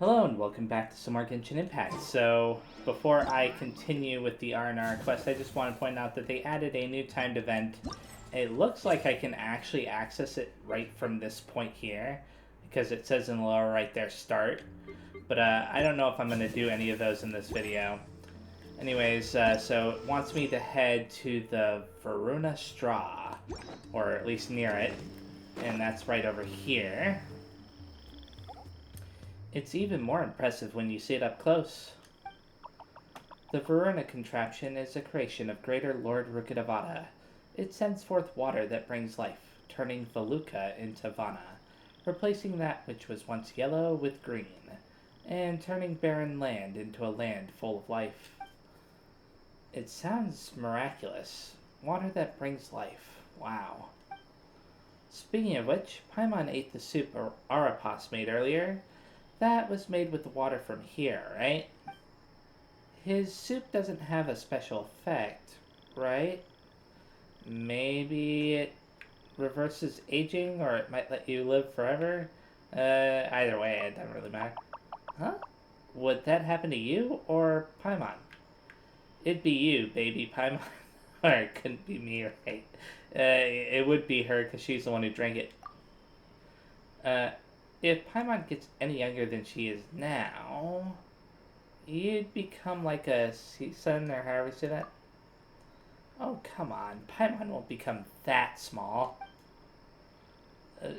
Hello and welcome back to some more Genshin Impact. So, before I continue with the Aranara quest, I just want to point out that they added a new timed event. It looks like I can actually access it right from this point here, because it says in the lower right there, start. But I don't know if I'm going to do any of those in this video. Anyways, so it wants me to head to the Varuna Straw, or at least near it, and that's right over here. It's even more impressive when you see it up close. The Varuna contraption is a creation of Greater Lord Rukkhadevata. It sends forth water that brings life, turning Valuka into Vana, replacing that which was once yellow with green, and turning barren land into a land full of life. It sounds miraculous. Water that brings life. Wow. Speaking of which, Paimon ate the soup Arapas made earlier. That was made with the water from here, right? His soup doesn't have a special effect, right? Maybe it reverses aging, or it might let you live forever? Either way, it doesn't really matter. Huh? Would that happen to you, or Paimon? It'd be you, baby Paimon. Or it couldn't be me, right? It would be her, because she's the one who drank it. If Paimon gets any younger than she is now, you'd become like a Season, or however you say that. Oh, come on. Paimon won't become that small.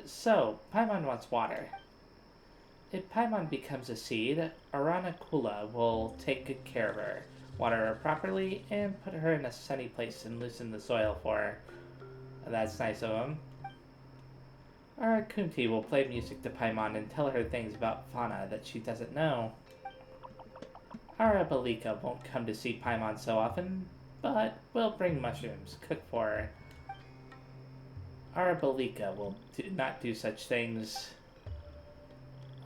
So, Paimon wants water. If Paimon becomes a seed, Aranara will take good care of her, water her properly, and put her in a sunny place and loosen the soil for her. That's nice of him. Our Kunti will play music to Paimon and tell her things about Vana that she doesn't know. Our Balika won't come to see Paimon so often, but will bring mushrooms, cook for her. Our Balika will not do such things.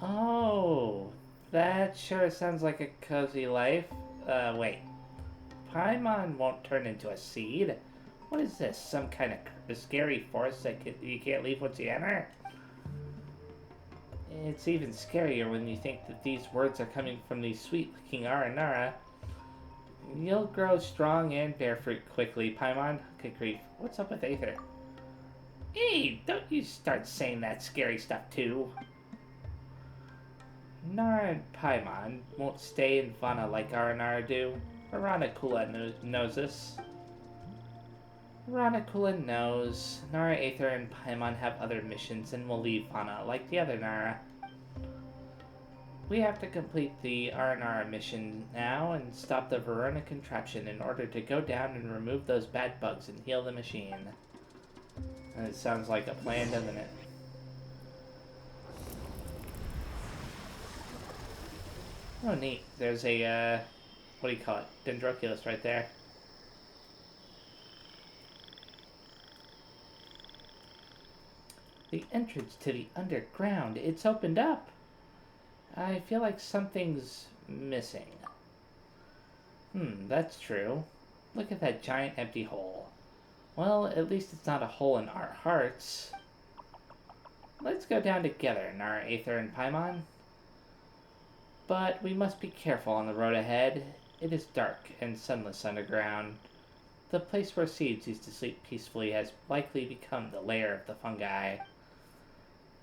Oh, that sure sounds like a cozy life. Wait. Paimon won't turn into a seed? What is this, some kind of scary force that you can't leave once you enter? It's even scarier when you think that these words are coming from the sweet-looking Aranara. You'll grow strong and bear fruit quickly, Paimon. Good grief, what's up with Aether? Hey, don't you start saying that scary stuff too. Nara and Paimon won't stay in Vana like Aranara do. Aranara knows this. Aranara knows Nara, Aether, and Paimon have other missions and will leave Vana like the other Nara. We have to complete the Aranara mission now and stop the Varuna contraption in order to go down and remove those bad bugs and heal the machine. And it sounds like a plan, doesn't it? Oh, neat. There's a, what do you call it? Dendroculus right there. The entrance to the underground. It's opened up. I feel like something's missing. That's true. Look at that giant empty hole. Well, at least it's not a hole in our hearts. Let's go down together, Nara, Aether, and Paimon. But we must be careful on the road ahead. It is dark and sunless underground. The place where seeds used to sleep peacefully has likely become the lair of the fungi.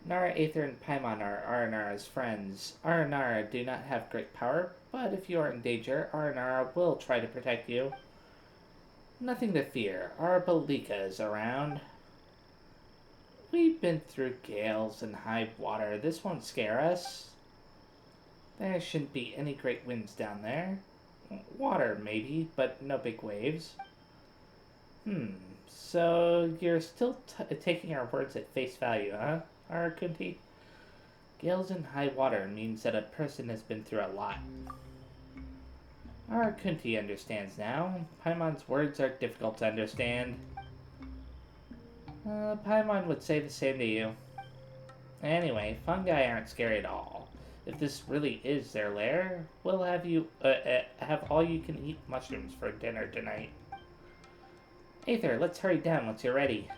Nara, Aether, and Paimon are Aranara's friends. Aranara do not have great power, but if you are in danger, Aranara will try to protect you. Nothing to fear. Our Balika is around. We've been through gales and high water. This won't scare us. There shouldn't be any great winds down there. Water, maybe, but no big waves. So you're still taking our words at face value, huh? Our Kunti? Gales and high water means that a person has been through a lot. Our Kunti understands now. Paimon's words are difficult to understand. Paimon would say the same to you. Anyway, fungi aren't scary at all. If this really is their lair, we'll have you have all you can eat mushrooms for dinner tonight. Aether, let's hurry down once you're ready.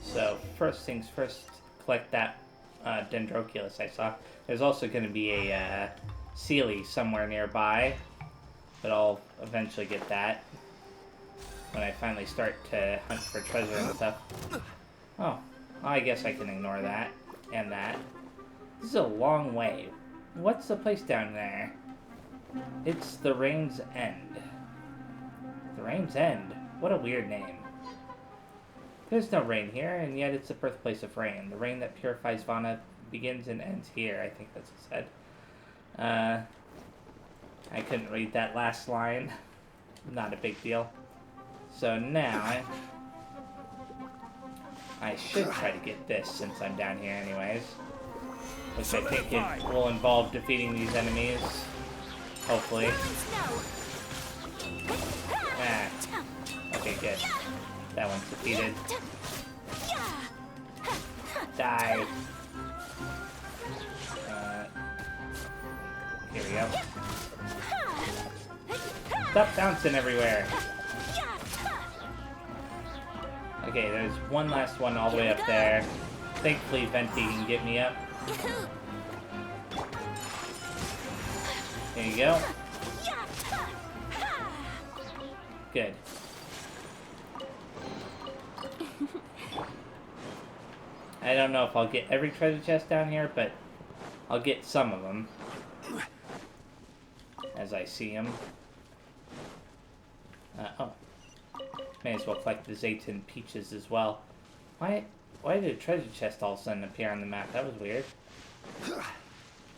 So, first things first, collect that Dendroculus I saw. There's also going to be a Sealy somewhere nearby, but I'll eventually get that when I finally start to hunt for treasure and stuff. Oh, I guess I can ignore that and that. This is a long way. What's the place down there? It's the Rain's End. The Rain's End? What a weird name. There's no rain here, and yet it's the birthplace of rain. The rain that purifies Vana begins and ends here, I think that's what it said. I couldn't read that last line. Not a big deal. So now, I should try to get this since I'm down here anyways. Which I think it will involve defeating these enemies. Hopefully. Ah. Okay, good. That one's defeated. Die. Here we go. Stop bouncing everywhere. Okay, there's one last one all the way up there. Thankfully, Venti can get me up. There you go. Good. I don't know if I'll get every treasure chest down here, but I'll get some of them as I see them. Oh. May as well collect the Zayton peaches as well. Why did a treasure chest all of a sudden appear on the map? That was weird.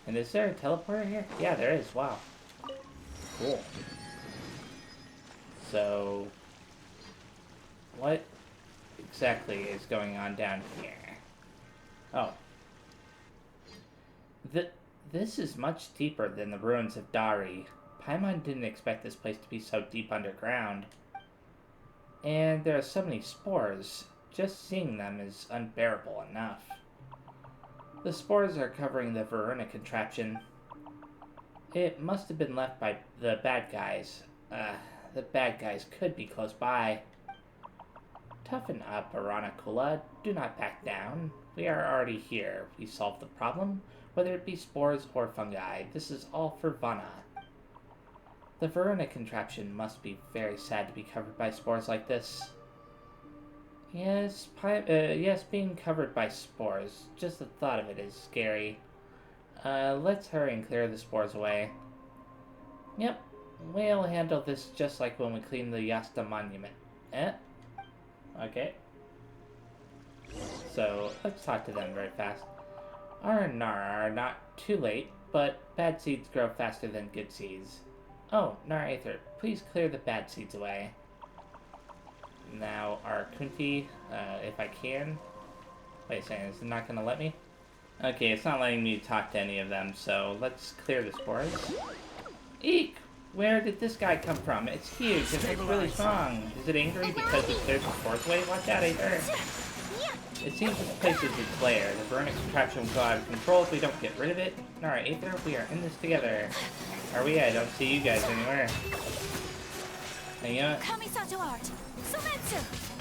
And is there a teleporter here? Yeah, there is. Wow. Cool. So, what exactly is going on down here? Oh. This is much deeper than the ruins of Dari. Paimon didn't expect this place to be so deep underground. And there are so many spores. Just seeing them is unbearable enough. The spores are covering the Verona contraption. It must have been left by the bad guys. The bad guys could be close by. Toughen up, Aranakula. Do not back down. We are already here. We solved the problem, whether it be spores or fungi. This is all for Vana. The Verona contraption must be very sad to be covered by spores like this. Yes, being covered by spores. Just the thought of it is scary. Let's hurry and clear the spores away. Yep, we'll handle this just like when we cleaned the Yasta monument. Okay. So, let's talk to them very fast. Aranara are not too late, but bad seeds grow faster than good seeds. Oh, Nar Aether, please clear the bad seeds away. Now, our Kunti, if I can. Wait a second, is it not going to let me? Okay, it's not letting me talk to any of them, so let's clear the spores. Eek! Where did this guy come from? It's huge, and it's really strong. Is it angry because we cleared the spores away? Watch out, Aether! It seems this place is its lair. The Veronic contraption will go out of control if we don't get rid of it. Alright, Aether, we are in this together. Are we? I don't see you guys anywhere. And you know what?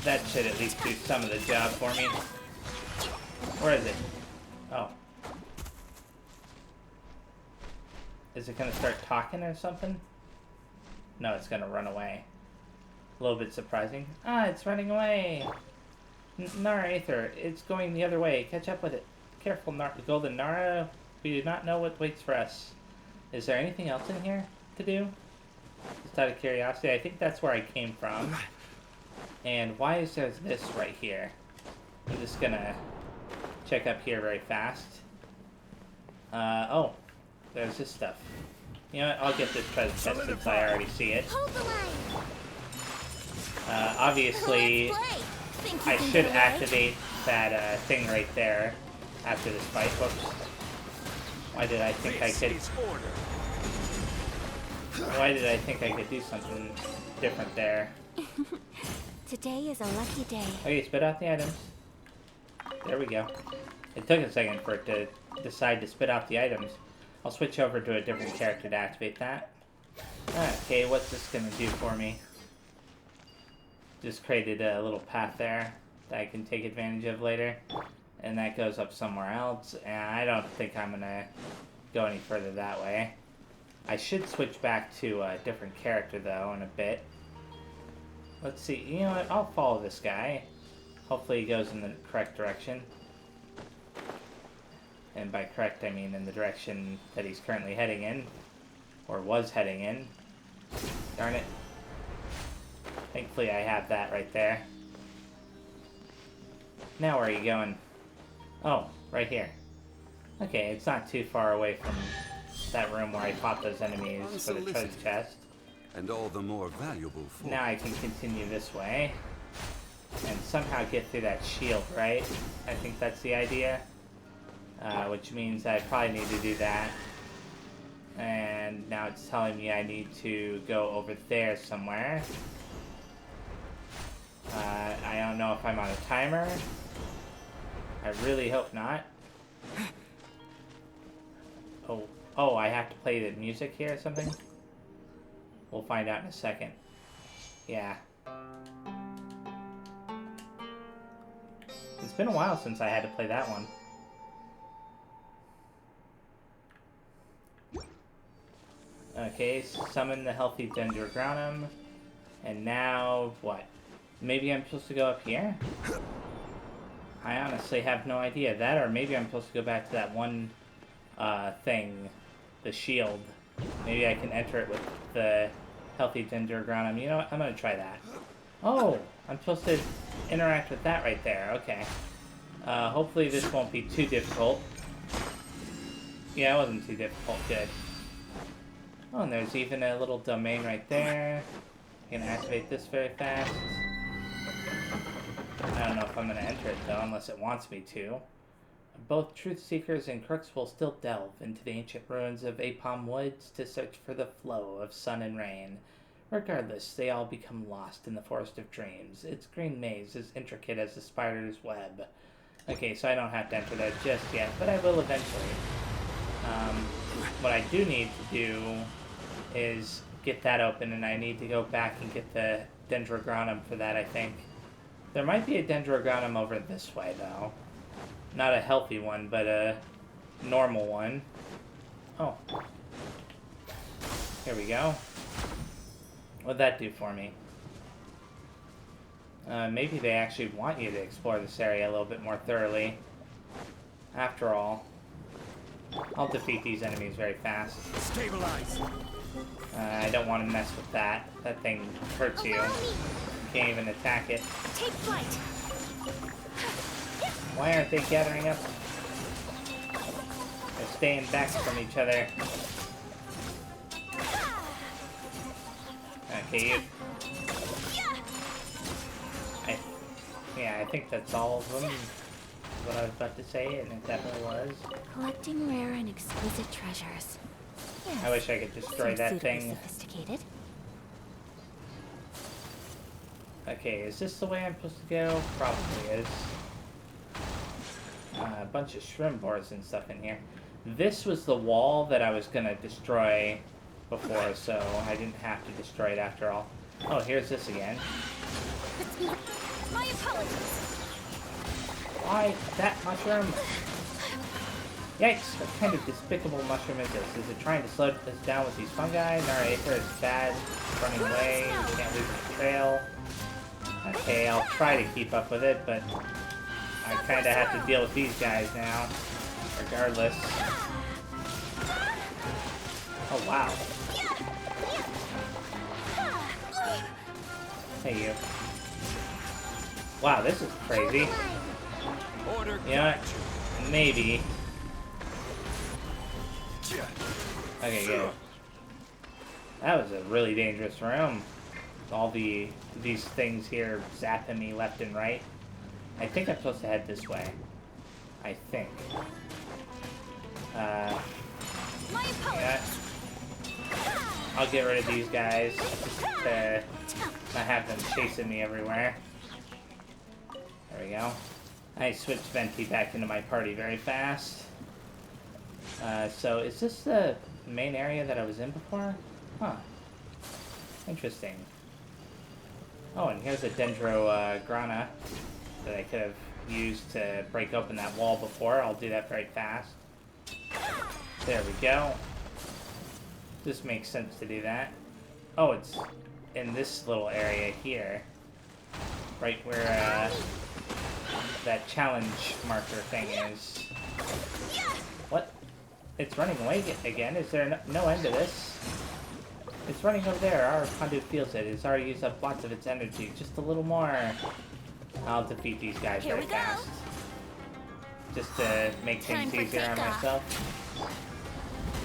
That should at least do some of the job for me. Where is it? Oh. Is it gonna start talking or something? No, it's gonna run away. A little bit surprising. Ah, it's running away! Nara Aether, it's going the other way. Catch up with it. Careful, Golden Nara. We do not know what waits for us. Is there anything else in here to do? Just out of curiosity, I think that's where I came from. And why is there this right here? I'm just gonna check up here very fast. Oh, there's this stuff. You know what? I'll get this treasure chest since I already see it. Obviously, I should activate that thing right there after this fight. Whoops. Why did I think I could... Why did I think I could do something different there? Today is a lucky day. Okay, spit out the items. There we go. It took a second for it to decide to spit out the items. I'll switch over to a different character to activate that. Okay, what's this gonna do for me? Just created a little path there that I can take advantage of later. And that goes up somewhere else, and I don't think I'm gonna go any further that way. I should switch back to a different character, though, in a bit. Let's see. You know what? I'll follow this guy. Hopefully he goes in the correct direction. And by correct, I mean in the direction that he's currently heading in. Or was heading in. Darn it. Thankfully I have that right there. Now where are you going? Oh, right here. Okay, it's not too far away from that room where I fought those enemies for the treasure chest. And all the more valuable for. Now I can continue this way. And somehow get through that shield, right? I think that's the idea. Which means I probably need to do that. And now it's telling me I need to go over there somewhere. I don't know if I'm on a timer. I really hope not. Oh, I have to play the music here or something? We'll find out in a second. Yeah. It's been a while since I had to play that one. Okay, summon the healthy Dendrogranum. And now, what? Maybe I'm supposed to go up here? I honestly have no idea. That, or maybe I'm supposed to go back to that one thing. The shield. Maybe I can enter it with the healthy Dendrogranum. You know what? I'm going to try that. Oh! I'm supposed to interact with that right there. Okay. Hopefully this won't be too difficult. Yeah, it wasn't too difficult. Good. Oh, and there's even a little domain right there. I'm gonna activate this very fast. I don't know if I'm gonna enter it though, unless it wants me to. Both truth seekers and crooks will still delve into the ancient ruins of Apom Woods to search for the flow of sun and rain. Regardless, they all become lost in the Forest of Dreams. Its green maze is intricate as a spider's web. Okay, so I don't have to enter that just yet, but I will eventually. What I do need to do is get that open, and I need to go back and get the Dendrogranum for that, I think. There might be a Dendrogranum over this way, though. Not a healthy one, but a normal one. Oh. Here we go. What'd that do for me? Maybe they actually want you to explore this area a little bit more thoroughly. After all, I'll defeat these enemies very fast. Stabilize. I don't want to mess with that. That thing hurts you. Can't even attack it. Take flight. Why aren't they gathering up? They're staying back from each other. Okay, you. Yeah, I think that's all of them. What I was about to say, and it definitely was. Collecting rare and exquisite treasures. Yes. I wish I could destroy that thing. Sophisticated. Okay, is this the way I'm supposed to go? Probably is. A bunch of shrimp boars and stuff in here. This was the wall that I was gonna destroy before, so I didn't have to destroy it after all. Oh, here's this again. My apologies. Why that mushroom? Yikes! What kind of despicable mushroom is this? Is it trying to slow us down with these fungi? Narrator is bad, running away, we can't lose the trail. Okay, I'll try to keep up with it, but I kinda have to deal with these guys now, regardless. Oh wow. Hey you. Wow, this is crazy. You know what? Maybe. Okay, good. That was a really dangerous room. All these things here zapping me left and right. I think I'm supposed to head this way. I think. Yeah. I'll get rid of these guys. Just not have them chasing me everywhere. There we go. I switched Venti back into my party very fast. So is this the main area that I was in before? Huh. Interesting. Oh, and here's a Dendrograna that I could have used to break open that wall before. I'll do that very fast. There we go. This makes sense to do that. Oh, it's in this little area here. Right where that challenge marker thing is. What? It's running away again? Is there no end to this? It's running over there. Our conduit feels it. It's already used up lots of its energy. Just a little more. I'll defeat these guys very fast. Just to make things easier on myself.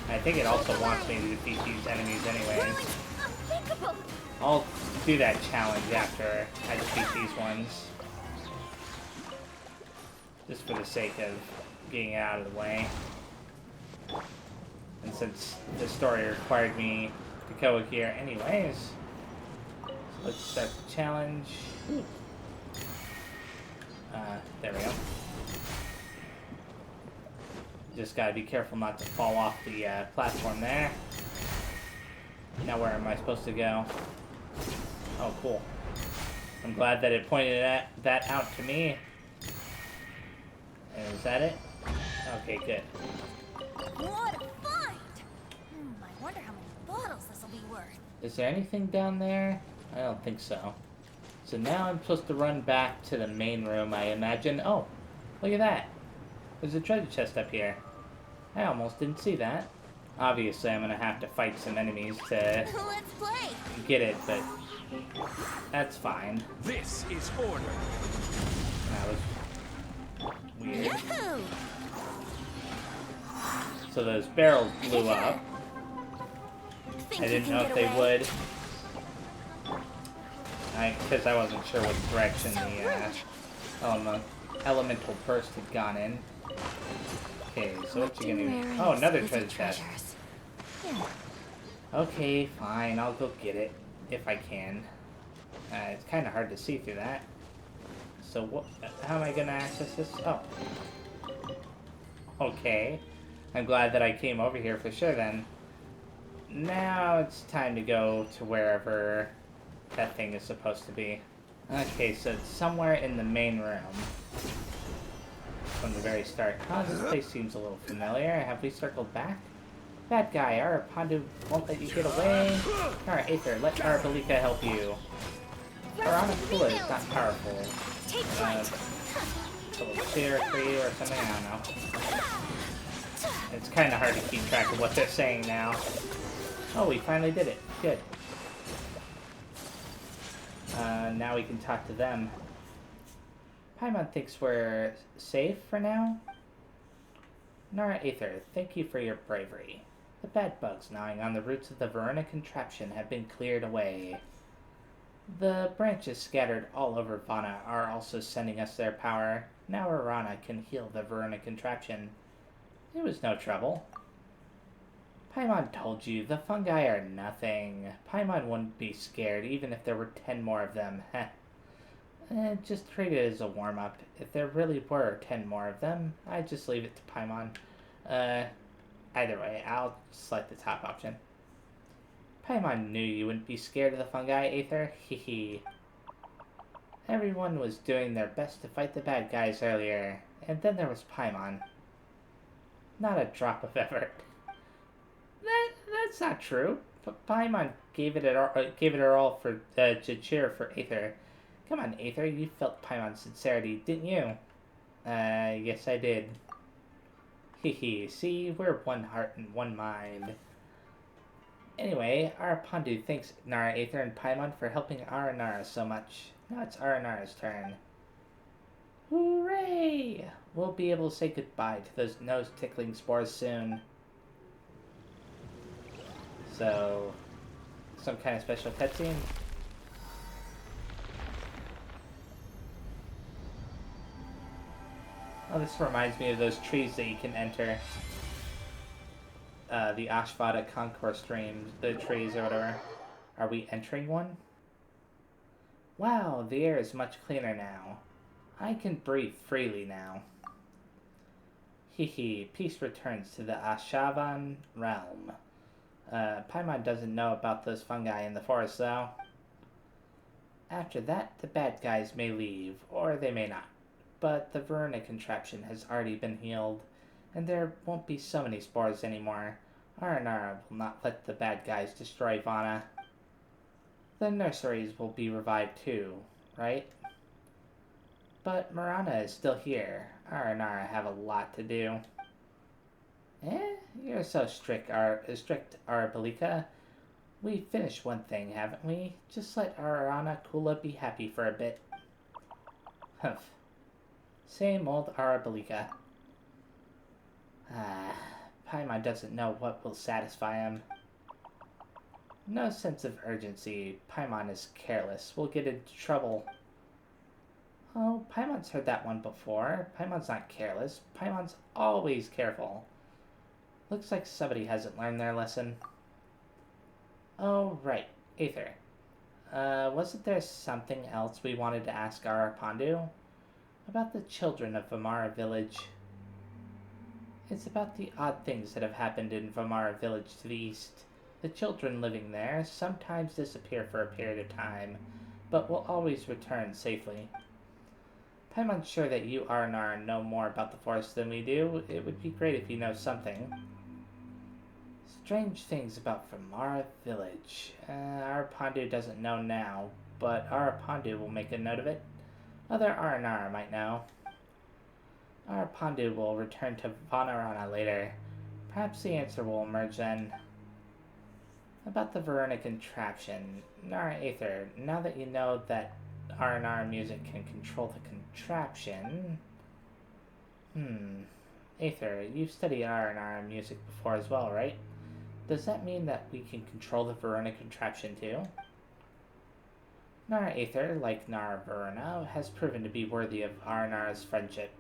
I think it also wants me to defeat these enemies anyways. I'll do that challenge after I defeat these ones. Just for the sake of getting out of the way. And since the story required me to go here anyways, so let's start the challenge. There we go. Just gotta be careful not to fall off the platform there. Now where am I supposed to go? Oh, cool. I'm glad that it pointed that out to me. And is that it? Okay, good. What a find! I wonder how many bottles this will be worth. Is there anything down there? I don't think so. So now I'm supposed to run back to the main room, I imagine. Oh, look at that. There's a treasure chest up here. I almost didn't see that. Obviously, I'm gonna have to fight some enemies to Let's play. get it, but that's fine. This is order. That was weird. Yahoo! So those barrels blew up. Think I you didn't can know get if they away? would. Because I wasn't sure what direction the elemental burst had gone in. Okay, so what you gonna do? Oh, another treasure chest. Yeah. Okay, fine, I'll go get it if I can. It's kind of hard to see through that. So what? How am I gonna access this? Oh. Okay. I'm glad that I came over here for sure then. Now it's time to go to wherever that thing is supposed to be. Okay, so it's somewhere in the main room. From the very start. Oh, this place seems a little familiar. Have we circled back? Bad guy, our Pandu won't let you get away. Alright, Aether, let our Balika help you. Aranara is not powerful. Take flight. It's a little clearer for you or something, I don't know. It's kind of hard to keep track of what they're saying now. Oh, we finally did it. Good. Now we can talk to them. Paimon thinks we're safe for now. Nara Aether, thank you for your bravery. The bad bugs gnawing on the roots of the Verona contraption have been cleared away. The branches scattered all over Vana are also sending us their power. Now Arana can heal the Verona contraption. It was no trouble. Paimon told you, the fungi are nothing. Paimon wouldn't be scared even if there were 10 more of them. Heh. Just treat it as a warm-up. If there really were 10 more of them, I'd just leave it to Paimon. Either way, I'll select the top option. Paimon knew you wouldn't be scared of the fungi, Aether. Hehe. Everyone was doing their best to fight the bad guys earlier, and then there was Paimon. Not a drop of effort. That's not true. Paimon gave it her all for to cheer for Aether. Come on, Aether, you felt Paimon's sincerity, didn't you? Yes I did. Hehe, see, we're one heart and one mind. Anyway, our Pandu thanks Nara Aether and Paimon for helping Aranara so much. Now it's Aranara's turn. Hooray! We'll be able to say goodbye to those nose-tickling spores soon. So, some kind of special cutscene? Oh, this reminds me of those trees that you can enter. The Ashvada Concourse streams, the trees or whatever. Are we entering one? Wow, the air is much cleaner now. I can breathe freely now. Hehe, peace returns to the Ashavan realm. Paimon doesn't know about those fungi in the forest, though. After that, the bad guys may leave, or they may not. but the Verona contraption has already been healed, and there won't be so many spores anymore. Aranara will not let the bad guys destroy Vana. The nurseries will be revived too, right? But Marana is still here. Aranara have a lot to do. You're so strict, Arbalika. We finished one thing, haven't we? Just let Arana Kula be happy for a bit. Humph. Same old Arbalika. Paimon doesn't know what will satisfy him. No sense of urgency. Paimon is careless. We'll get into trouble. Oh, Paimon's heard that one before. Paimon's not careless. Paimon's always careful. Looks like somebody hasn't learned their lesson. Oh, right. Aether. Wasn't there something else we wanted to ask our Pandu? About the children of Vamara Village. It's about the odd things that have happened in Vamara Village to the east. The children living there sometimes disappear for a period of time, but will always return safely. Paimon's sure that you, Aranara, know more about the forest than we do. It would be great if you know something. Strange things about Vamara Village. Our Pandu doesn't know now, but our Pandu will make a note of it. Other Aranara might know. Our Pandu will return to Vanarana later. Perhaps the answer will emerge then. About the Verona contraption. Nara Aether, now that you know that Aranara music can control the contraption... Aether, you've studied Aranara music before as well, right? Does that mean that we can control the Verona contraption too? Nara Aether, like Nara Verona, has proven to be worthy of Aranara's friendship.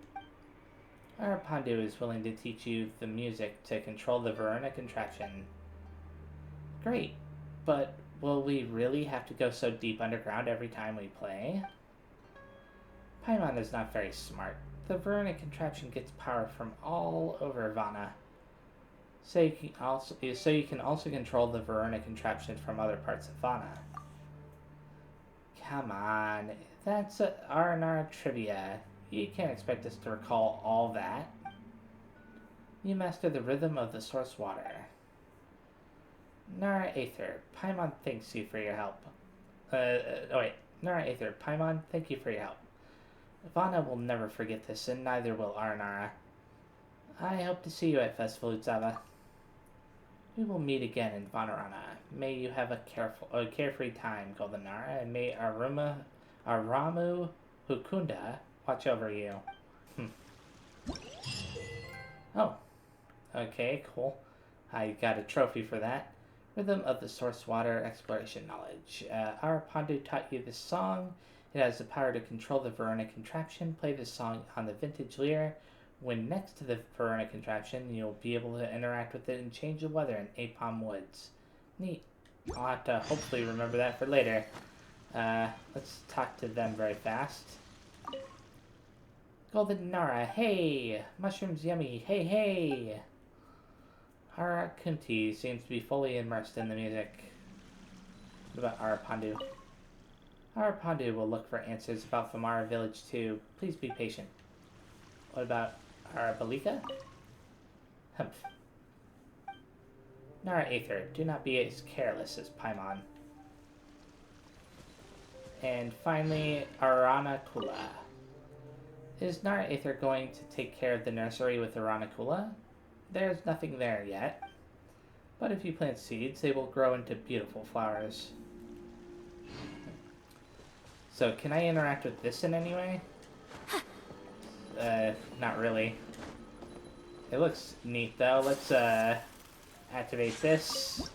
Our Pandu is willing to teach you the music to control the Verona contraption. Great, but will we really have to go so deep underground every time we play? Paimon is not very smart. The Verona contraption gets power from all over Vana. So you can also control the Verona contraption from other parts of Vana. Come on, that's Aranara trivia. You can't expect us to recall all that. You master the rhythm of the source water. Nara Aether, Paimon thanks you for your help. Nara Aether, Paimon, thank you for your help. Vana will never forget this, and neither will Aranara. I hope to see you at Festival Utsava. We will meet again in Vanarana. May you have a carefree time, Golden Nara, and may Aramu Hukunda watch over you. Oh. Okay, cool. I got a trophy for that. Rhythm of the Source Water Exploration Knowledge. Our Pandu taught you this song. It has the power to control the Verona contraption. Play this song on the vintage lyre. When next to the Verona contraption, you'll be able to interact with it and change the weather in Apom Woods. Neat. I'll have to hopefully remember that for later. Let's talk to them very fast. Golden Nara, hey! Mushrooms yummy, hey hey! Harakunti seems to be fully immersed in the music. What about Arapandu? Arapandu will look for answers about Vamara Village too. Please be patient. What about Arabalika? Humph. Nara Aether, do not be as careless as Paimon. And finally, Arana Kula. Is Nara Aether going to take care of the nursery with Arana Kula? There's nothing there yet. But if you plant seeds, they will grow into beautiful flowers. So, can I interact with this in any way? Not really. It looks neat though. Let's activate this.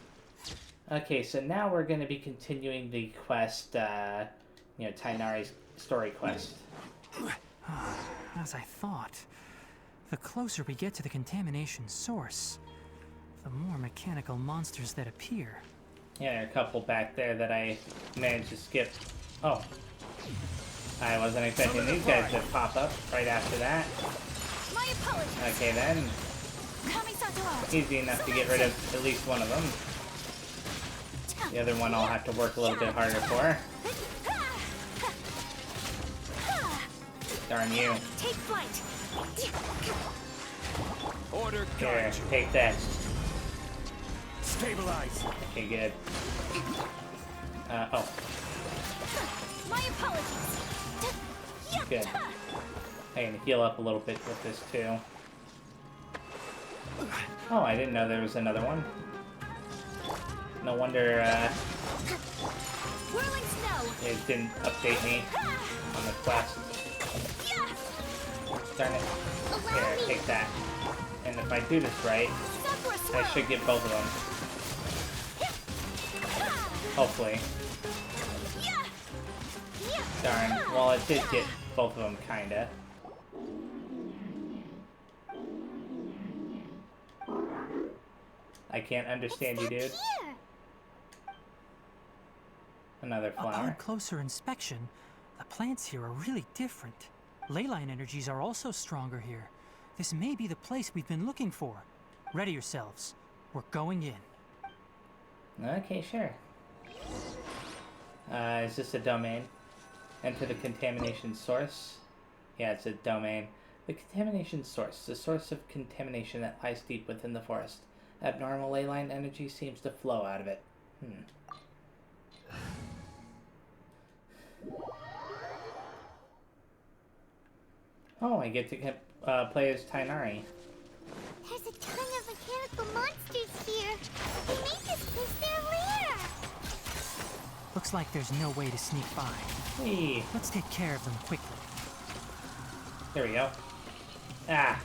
Okay, so now we're going to be continuing the quest, Tighnari's story quest. As I thought, the closer we get to the contamination source, the more mechanical monsters that appear. Yeah, there are a couple back there that I managed to skip. Oh. I wasn't expecting these guys to pop up right after that. My apologies. Okay then. Easy enough to get rid of at least one of them. The other one I'll have to work a little bit harder for. Darn you. Take flight. Order Here, guide you. take that. Stabilize. Okay, good. Oh, My apologies. good. I can heal up a little bit with this too. Oh, I didn't know there was another one. No wonder Whirling snow. it didn't update me on the quest. Darn it. Here, take that. And if I do this right, I should get both of them. Hopefully. Darn. Well, it did get both of them, kinda. I can't understand you, dude. Another Upon flower. closer inspection, the plants here are really different. Leyline energies are also stronger here. This may be the place we've been looking for. Ready yourselves. We're going in. Okay, sure. Is this a domain? Enter the contamination source. Yeah, it's a domain. The contamination source. The source of contamination that lies deep within the forest. Abnormal leyline energy seems to flow out of it. Oh, I get to play as Tighnari. There's a ton of mechanical monsters here. They make this place their lair. Looks like there's no way to sneak by. Hey, Let's take care of them quickly. there we go. Ah,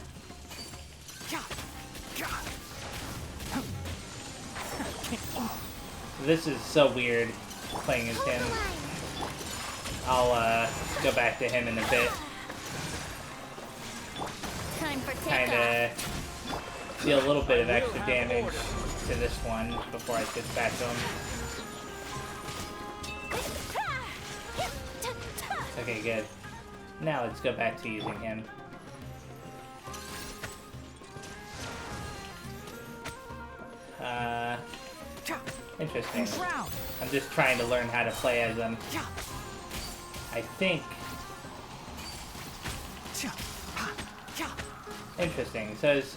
this is so weird playing as him. I'll go back to him in a bit. Time for takeoff. Kinda deal a little bit of extra damage to this one before I switch back to him. Okay, good. Now let's go back to using him. Interesting. I'm just trying to learn how to play as him. I think. Interesting. So his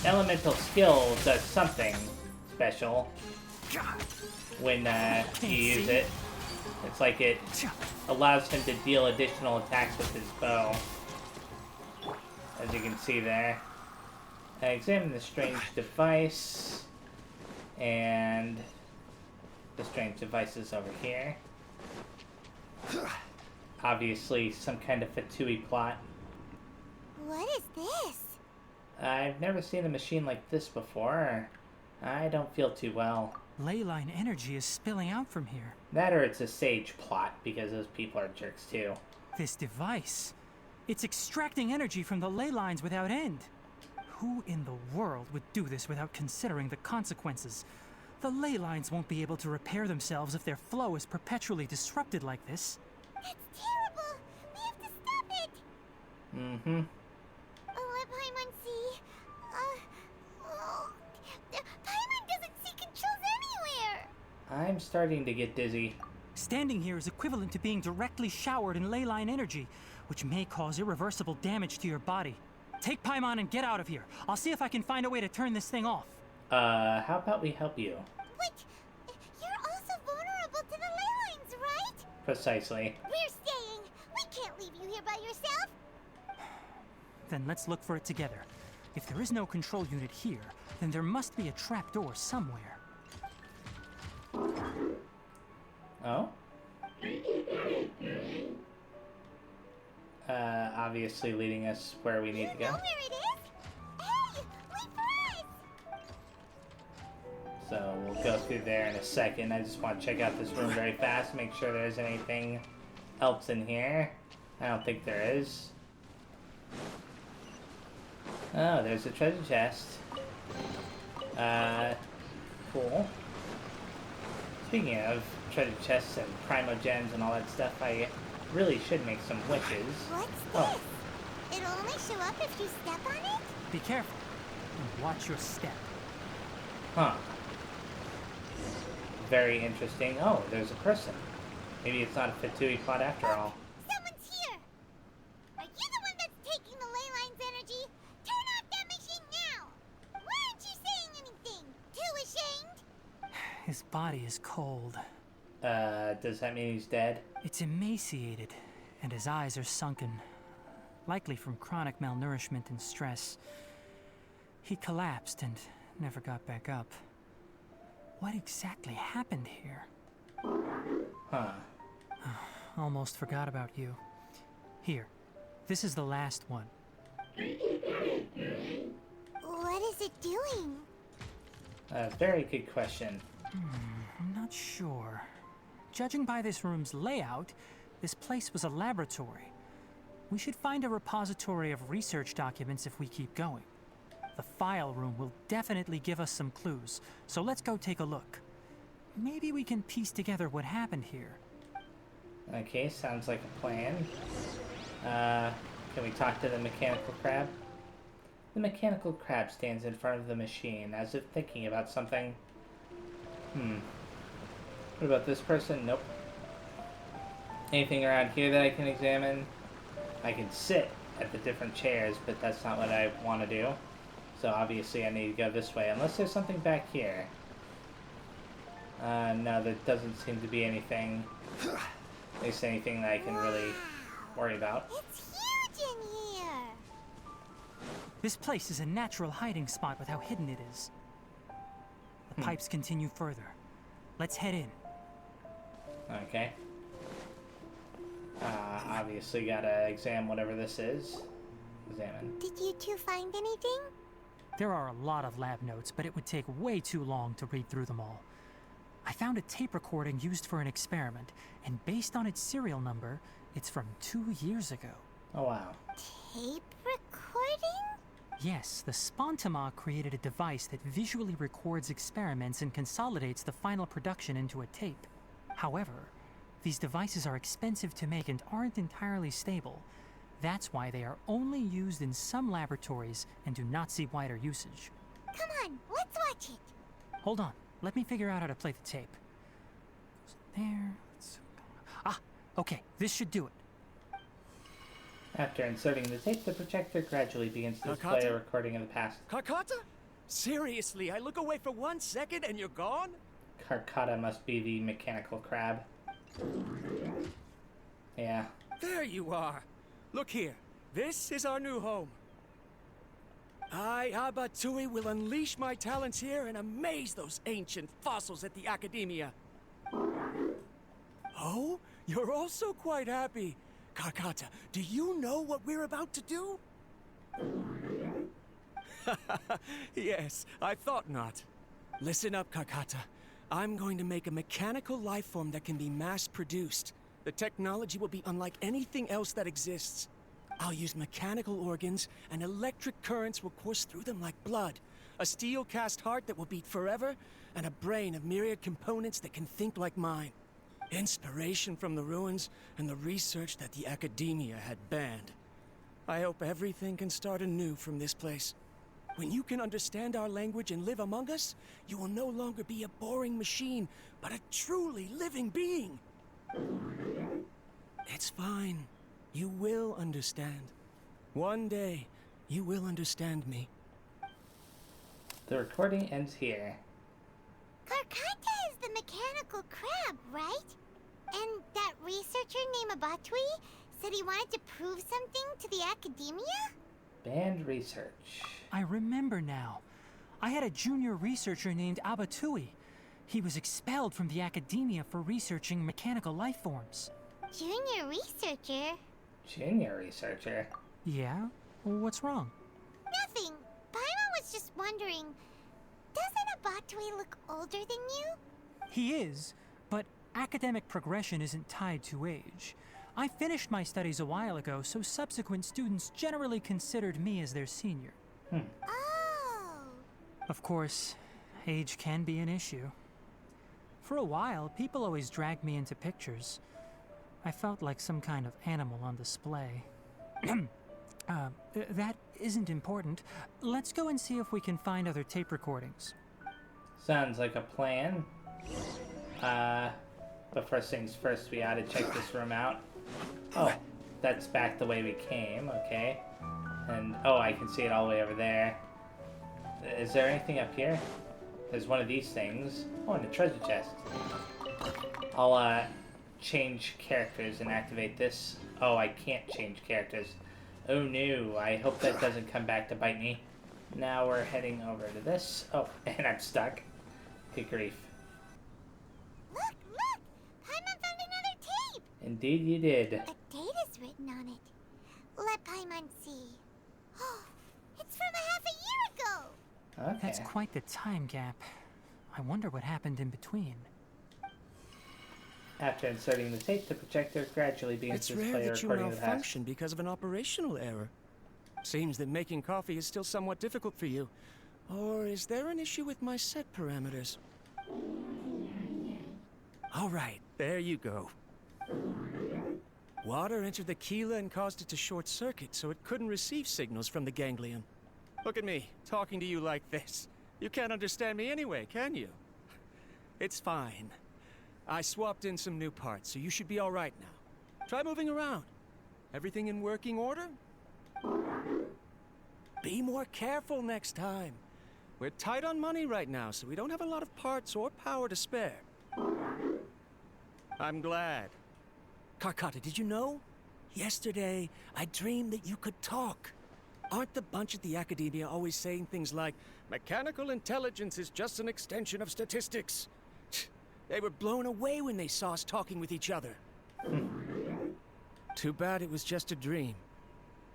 elemental skill does something special when you use it. It's like it allows him to deal additional attacks with his bow. As you can see there. Examine the strange device. And the strange device is over here. Obviously some kind of Fatui plot. What is this? I've never seen a machine like this before. I don't feel too well. Leyline energy is spilling out from here. That or it's a sage plot, because those people are jerks too. This device, it's extracting energy from the ley lines without end. Who in the world would do this without considering the consequences? The ley lines won't be able to repair themselves if their flow is perpetually disrupted like this. That's terrible. We have to stop it. Mm-hmm. Let Paimon see. Paimon doesn't see controls anywhere. I'm starting to get dizzy. Standing here is equivalent to being directly showered in leyline energy, which may cause irreversible damage to your body. Take Paimon and get out of here. I'll see if I can find a way to turn this thing off. How about we help you? Wait, you're also vulnerable to the ley lines, right? Precisely. We're staying. We can't leave you here by yourself. Then let's look for it together. If there is no control unit here, then there must be a trapdoor somewhere. Oh? Obviously leading us where we need to You know go. where it is? Hey, wait for us. So we'll go through there in a second. I just want to check out this room very fast, make sure there's anything else in here. I don't think there is. Oh, there's a treasure chest. Cool. Speaking of treasure chests and primogens and all that stuff, I really should make some wishes. What's Oh. this? It'll only show up if you step on it? Be careful and watch your step. Huh. Very interesting. Oh, there's a person. Maybe it's not a Fatui plot after all. Someone's here. His body is cold. Does that mean he's dead? It's emaciated, and his eyes are sunken, likely from chronic malnourishment and stress. He collapsed and never got back up. What exactly happened here? Huh. Almost forgot about you. Here, this is the last one. What is it doing? Very good question. I'm not sure. Judging by this room's layout, this place was a laboratory. We should find a repository of research documents if we keep going. The file room will definitely give us some clues, so let's go take a look. Maybe we can piece together what happened here. Okay, sounds like a plan. Can we talk to the mechanical crab? The mechanical crab stands in front of the machine, as if thinking about something. What about this person? Nope. Anything around here that I can examine? I can sit at the different chairs, but that's not what I want to do. So obviously I need to go this way, unless there's something back here. No, there doesn't seem to be anything. At least anything that I can really worry about. It's huge in here. This place is a natural hiding spot with how hidden it is. The pipes continue further. Let's head in. Okay. Obviously gotta examine whatever this is. Examine. Did you two find anything? There are a lot of lab notes, but it would take way too long to read through them all. I found a tape recording used for an experiment, and based on its serial number, it's from 2 years ago. Oh wow. Tape recording? Yes, the Spontama created a device that visually records experiments and consolidates the final production into a tape. However, these devices are expensive to make and aren't entirely stable. That's why they are only used in some laboratories and do not see wider usage. Come on, let's watch it. Hold on, let me figure out how to play the tape. There. Okay, this should do it. After inserting the tape, the projector gradually begins to display a recording of the past. Carcata? Seriously, I look away for 1 second and you're gone? Carcata must be the mechanical crab. Yeah. There you are. Look here. This is our new home. I, Abatui, will unleash my talents here and amaze those ancient fossils at the Academia. Oh, you're also quite happy. Carcata, do you know what we're about to do? Yes, I thought not. Listen up, Carcata. I'm going to make a mechanical life form that can be mass-produced. The technology will be unlike anything else that exists. I'll use mechanical organs, and electric currents will course through them like blood. A steel-cast heart that will beat forever, and a brain of myriad components that can think like mine. Inspiration from the ruins and the research that the Academia had banned. I hope everything can start anew from this place. When you can understand our language and live among us, you will no longer be a boring machine, but a truly living being. It's fine. You will understand. One day, you will understand me. The recording ends here. Carcata is the mechanical crab, right? And that researcher named Abatui said he wanted to prove something to the Academia? Banned research. I remember now. I had a junior researcher named Abatui. He was expelled from the Academia for researching mechanical life forms. Junior researcher? Junior researcher? Yeah? Well, what's wrong? Nothing. Paimon was just wondering, doesn't Abatui look older than you? He is, but academic progression isn't tied to age. I finished my studies a while ago, so subsequent students generally considered me as their senior. Oh. Of course, age can be an issue. For a while, people always dragged me into pictures. I felt like some kind of animal on display. That isn't important. Let's go and see if we can find other tape recordings. Sounds like a plan. But first things first, we ought to check this room out. Oh, that's back the way we came, okay. And, oh, I can see it all the way over there. Is there anything up here? There's one of these things. Oh, and a treasure chest. I'll change characters and activate this. Oh, I can't change characters. Oh no, I hope that doesn't come back to bite me. Now we're heading over to this. Oh, and I'm stuck. Good grief. Look, look! Paimon found another tape! Indeed you did. A date is written on it. Let Paimon see. Oh, it's from a half a year ago! Okay. That's quite the time gap. I wonder what happened in between. After inserting the tape, the projector gradually begins It's to rare display a that you recording of the past. malfunction because of an operational error. Seems that making coffee is still somewhat difficult for you. Or is there an issue with my set parameters? All right, there you go. Water entered the Keela and caused it to short circuit, so it couldn't receive signals from the ganglion. Look at me, talking to you like this. You can't understand me anyway, can you? It's fine. I swapped in some new parts, so you should be all right now. Try moving around. Everything in working order? Be more careful next time. We're tight on money right now, so we don't have a lot of parts or power to spare. I'm glad. Karkata, did you know? Yesterday, I dreamed that you could talk. Aren't the bunch at the Academia always saying things like, mechanical intelligence is just an extension of statistics? They were blown away when they saw us talking with each other. Too bad it was just a dream.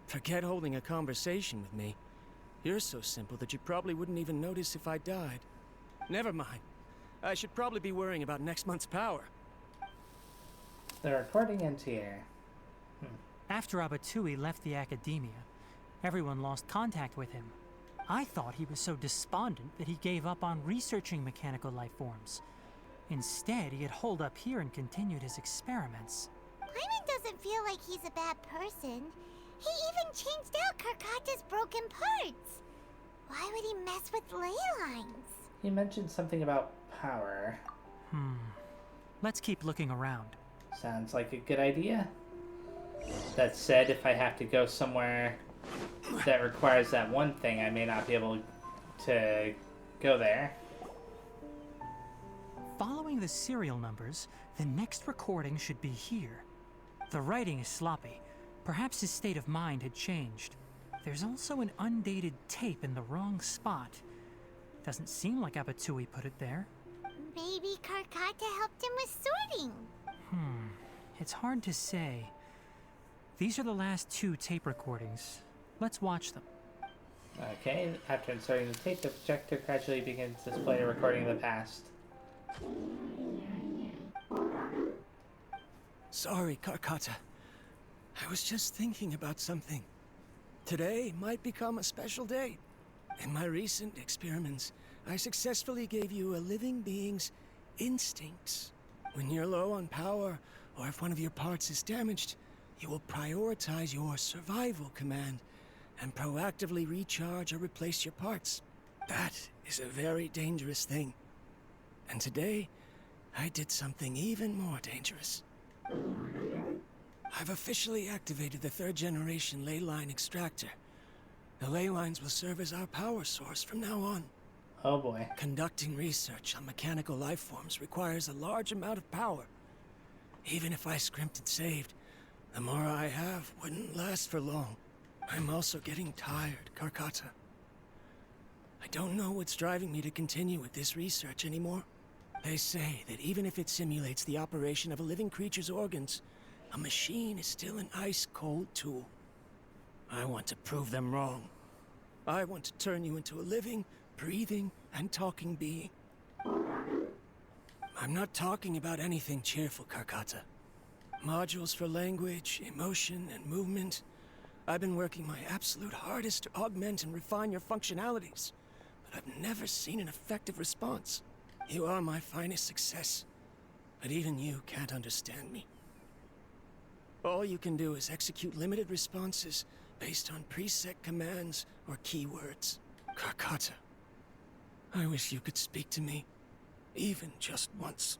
Forget holding a conversation with me. You're so simple that you probably wouldn't even notice if I died. Never mind. I should probably be worrying about next month's power. The recording ends here. After Abatui left the Academia, everyone lost contact with him. I thought he was so despondent that he gave up on researching mechanical life forms. Instead, he had holed up here and continued his experiments. Paimon doesn't feel like he's a bad person. He even changed out Karkata's broken parts. Why would he mess with ley lines? He mentioned something about power. Let's keep looking around. Sounds like a good idea. That said, if I have to go somewhere that requires that one thing, I may not be able to go there. Following the serial numbers, the next recording should be here. The writing is sloppy. Perhaps his state of mind had changed. There's also an undated tape in the wrong spot. Doesn't seem like Abatui put it there. Maybe Karkata helped him with sorting. It's hard to say. These are the last 2 tape recordings. Let's watch them. Okay, after inserting the tape, the projector gradually begins to display a recording of the past. Sorry, Karkata. I was just thinking about something. Today might become a special day. In my recent experiments, I successfully gave you a living being's instincts. When you're low on power, or if one of your parts is damaged, you will prioritize your survival command and proactively recharge or replace your parts. That is a very dangerous thing. And today, I did something even more dangerous. I've officially activated the 3rd generation ley line extractor. The ley lines will serve as our power source from now on. Oh boy. Conducting research on mechanical life forms requires a large amount of power. Even if I scrimped and saved, the more I have wouldn't last for long. I'm also getting tired, Karkata. I don't know what's driving me to continue with this research anymore. They say that even if it simulates the operation of a living creature's organs, a machine is still an ice-cold tool. I want to prove them wrong. I want to turn you into a living, breathing, and talking being. I'm not talking about anything cheerful, Karkata. Modules for language, emotion, and movement. I've been working my absolute hardest to augment and refine your functionalities, but I've never seen an effective response. You are my finest success, but even you can't understand me. All you can do is execute limited responses based on preset commands or keywords. Karkata, I wish you could speak to me, even just once.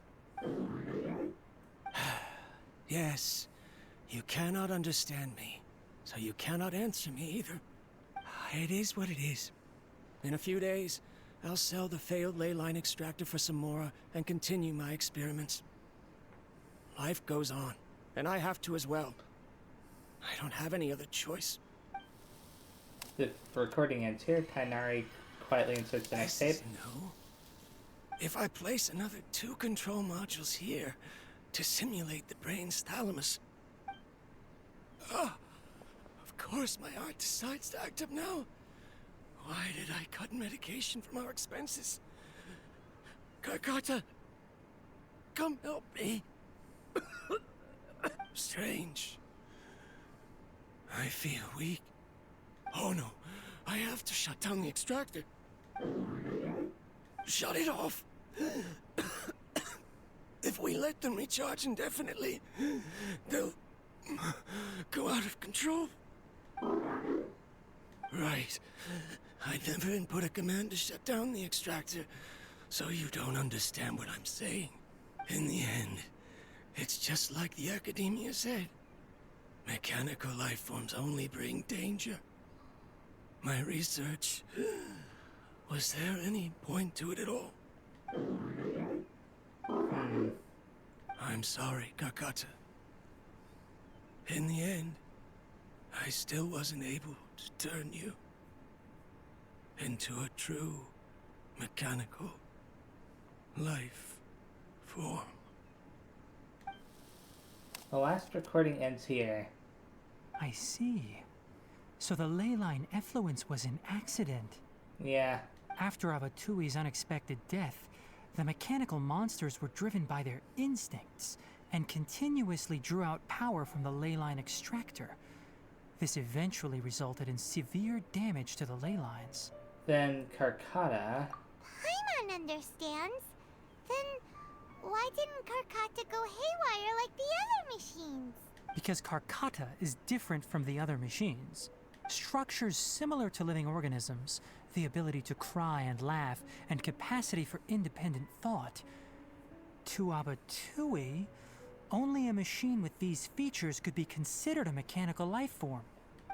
Yes, you cannot understand me, so you cannot answer me either. It is what it is. In a few days, I'll sell the failed ley line extractor for some more and continue my experiments. Life goes on, and I have to as well. I don't have any other choice. The recording ends here. Tighnari quietly inserts the next tape. No. If I place another 2 control modules here to simulate the brain's thalamus. Of course my heart decides to act up now. Why did I cut medication from our expenses? Karkata, come help me. Strange. I feel weak. Oh no, I have to shut down the extractor. Shut it off. If we let them recharge indefinitely, they'll go out of control. Right. I never input a command to shut down the extractor, so you don't understand what I'm saying. In the end, it's just like the academia said. Mechanical life forms only bring danger. My research... Was there any point to it at all? I'm sorry, Karkata. In the end, I still wasn't able to turn you into a true mechanical life form. The last recording ends here. I see. So the ley line effluence was an accident. Yeah. After Abatui's unexpected death, the mechanical monsters were driven by their instincts and continuously drew out power from the ley line extractor. This eventually resulted in severe damage to the ley lines. Then Karkata... Paimon understands. Then why didn't Karkata go haywire like the other machines? Because Karkata is different from the other machines. Structures similar to living organisms, the ability to cry and laugh, and capacity for independent thought. To Abatui, only a machine with these features could be considered a mechanical life form.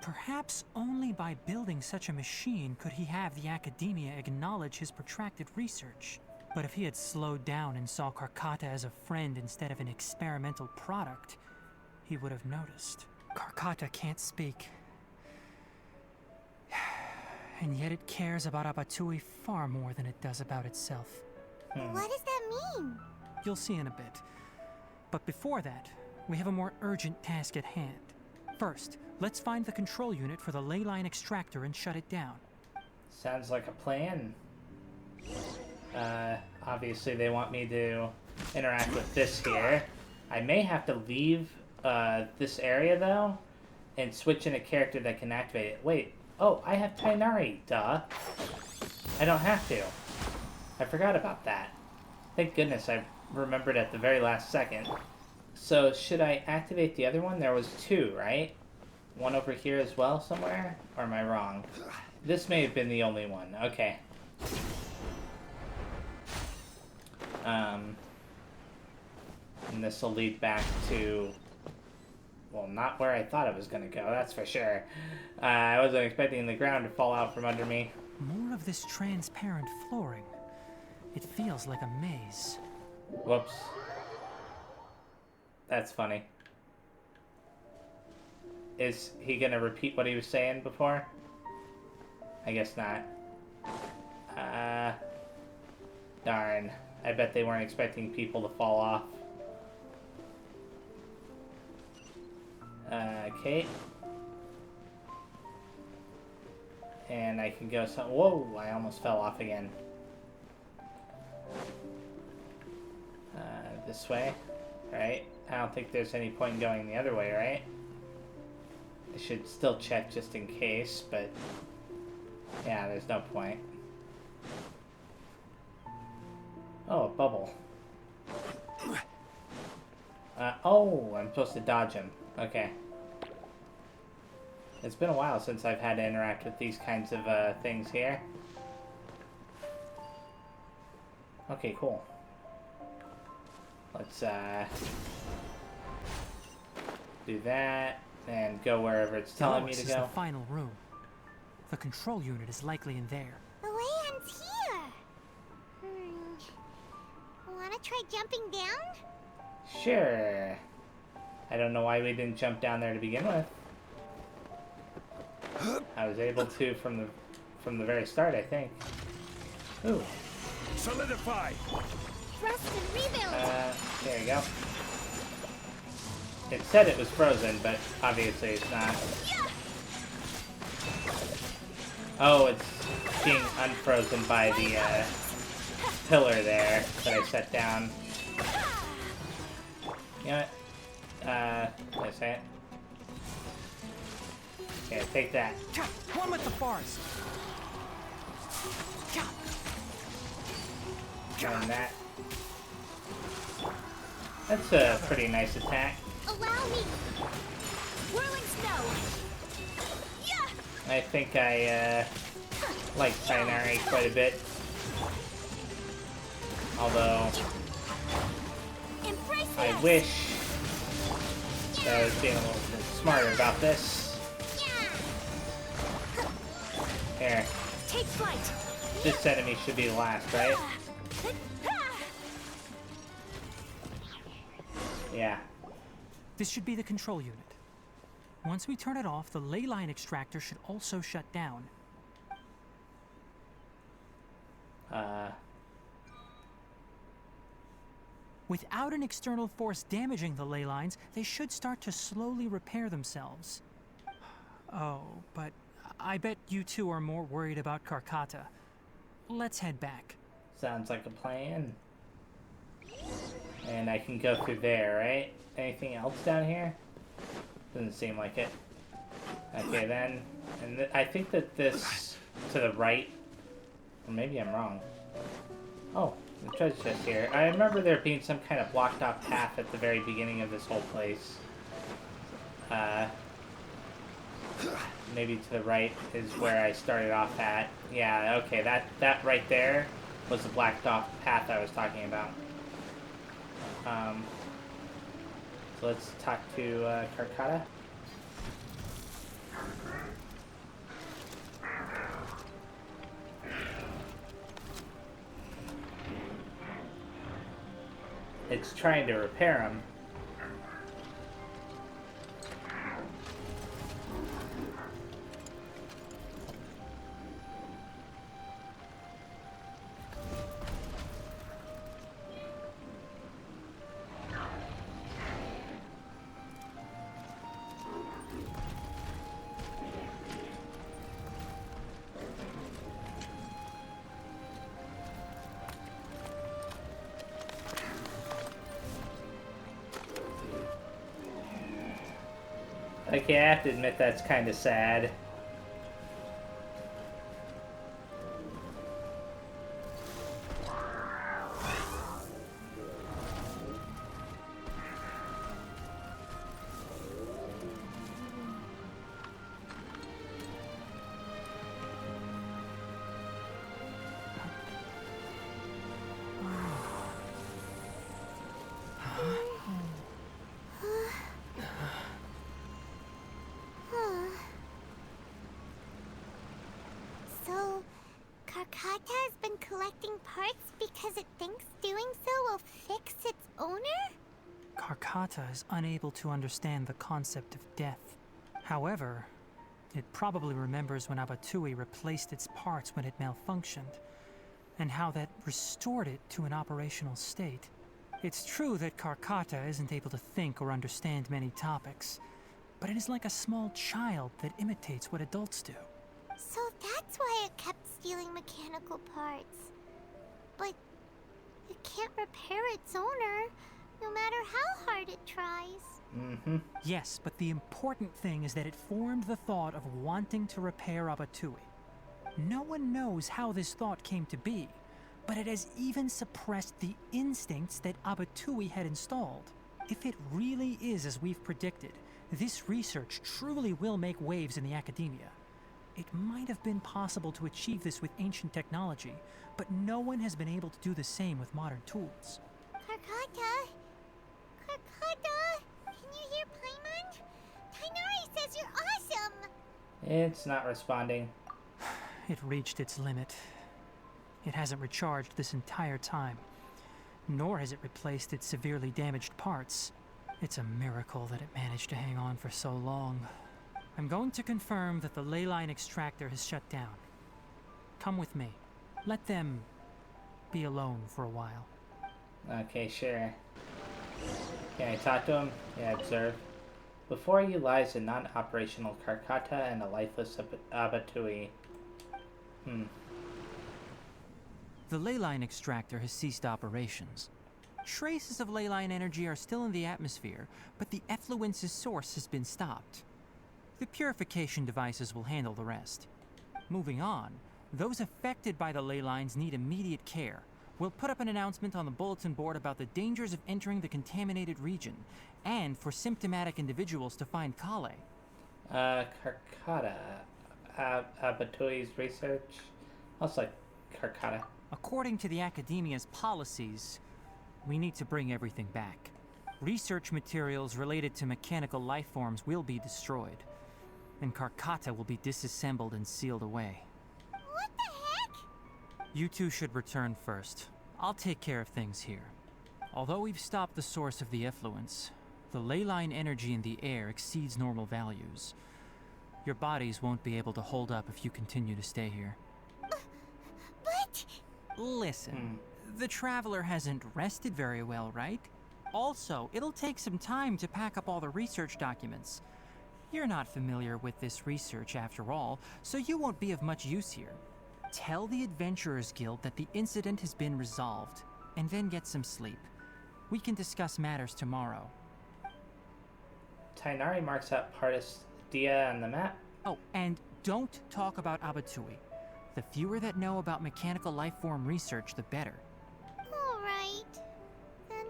Perhaps only by building such a machine could he have the academia acknowledge his protracted research. But if he had slowed down and saw Karkata as a friend instead of an experimental product, he would have noticed. Karkata can't speak. And yet it cares about Abatui far more than it does about itself. What does that mean? You'll see in a bit. But before that, we have a more urgent task at hand. First, let's find the control unit for the ley line extractor and shut it down. Sounds like a plan. Obviously they want me to interact with this here. I may have to leave this area though, and switch in a character that can activate it. Wait, oh, I have Tighnari, duh. I don't have to. I forgot about that. Thank goodness I remembered at the very last second. So, should I activate the other one? There was 2, right? One over here as well somewhere? Or am I wrong? This may have been the only one. Okay. And this will lead back to... Well, not where I thought it was going to go, that's for sure. I wasn't expecting the ground to fall out from under me. More of this transparent flooring. It feels like a maze. Whoops. That's funny. Is he gonna repeat what he was saying before? I guess not. Darn. I bet they weren't expecting people to fall off. Okay. And I can go some... Whoa! I almost fell off again. This way. Right? I don't think there's any point in going the other way, right? I should still check just in case, but... Yeah, there's no point. Oh, a bubble. Oh, I'm supposed to dodge him. Okay. It's been a while since I've had to interact with these kinds of things here. Okay, cool. Let's do that and go wherever it's telling me to This is go. the final room. The control unit is likely in there. The way ends here. try jumping down? Sure. I don't know why we didn't jump down there to begin with. I was able to from the very start, I think. Ooh. Solidify! Thrust and rebuild! There you go. It said it was frozen, but obviously it's not. Oh, it's being unfrozen by the pillar there that I set down. You know what? Did I say it? Okay, take that. One with the forest. And that. That's a pretty nice attack. Allow me! Whirling snow! I think I like Tighnari quite a bit. Although Embrace I us. wish that I was being a little bit smarter about this. Here, Take flight! this enemy should be the last, right? Yeah. This should be the control unit. Once we turn it off, the ley line extractor should also shut down. Without an external force damaging the ley lines, they should start to slowly repair themselves. Oh, but I bet you two are more worried about Karkata. Let's head back. Sounds like a plan. And I can go through there, right? Anything else down here? Doesn't seem like it. Okay, then. And I think that this to the right, or maybe I'm wrong. Oh, the treasure chest here. I remember there being some kind of blocked off path at the very beginning of this whole place. Maybe to the right is where I started off at. Yeah, okay, that right there was the blacked off path I was talking about. So let's talk to Karkata. It's trying to repair him. Okay, I have to admit that's kind of sad. So, Karkata has been collecting parts because it thinks doing so will fix its owner? Karkata is unable to understand the concept of death. However, it probably remembers when Abatui replaced its parts when it malfunctioned, and how that restored it to an operational state. It's true that Karkata isn't able to think or understand many topics, but it is like a small child that imitates what adults do. So that's why it kept stealing mechanical parts. But it can't repair its owner, no matter how hard it tries. Mm-hmm. Yes, but the important thing is that it formed the thought of wanting to repair Abatui. No one knows how this thought came to be, but it has even suppressed the instincts that Abatui had installed. If it really is as we've predicted, this research truly will make waves in the academia. It might have been possible to achieve this with ancient technology, but no one has been able to do the same with modern tools. Karkata? Karkata? Can you hear Paimon? Tighnari says you're awesome! It's not responding. It reached its limit. It hasn't recharged this entire time. nor has it replaced its severely damaged parts. It's a miracle that it managed to hang on for so long. I'm going to confirm that the ley line extractor has shut down. Come with me. Let them be alone for a while. Okay, sure. Can I talk to him? Yeah, observe. Before you lies a non-operational Karkata and a lifeless Abatui. The ley line extractor has ceased operations. Traces of ley line energy are still in the atmosphere, but the effluence's source has been stopped. The purification devices will handle the rest. Moving on, those affected by the ley lines need immediate care. We'll put up an announcement on the bulletin board about the dangers of entering the contaminated region, and for symptomatic individuals to find Kale. Karkata. Abatui's research? Also like Karkata. According to the Academia's policies, we need to bring everything back. Research materials related to mechanical life forms will be destroyed, and Karkata will be disassembled and sealed away. What the heck? You two should return first. I'll take care of things here. Although we've stopped the source of the effluence, the ley line energy in the air exceeds normal values. Your bodies won't be able to hold up if you continue to stay here. But... Listen, the Traveler hasn't rested very well, right? Also, it'll take some time to pack up all the research documents. You're not familiar with this research after all, so you won't be of much use here. Tell the Adventurers Guild that the incident has been resolved, and then get some sleep. We can discuss matters tomorrow. Tighnari marks out Deja on the map. Oh, and don't talk about Abatui. The fewer that know about mechanical lifeform research, the better. Alright. Then...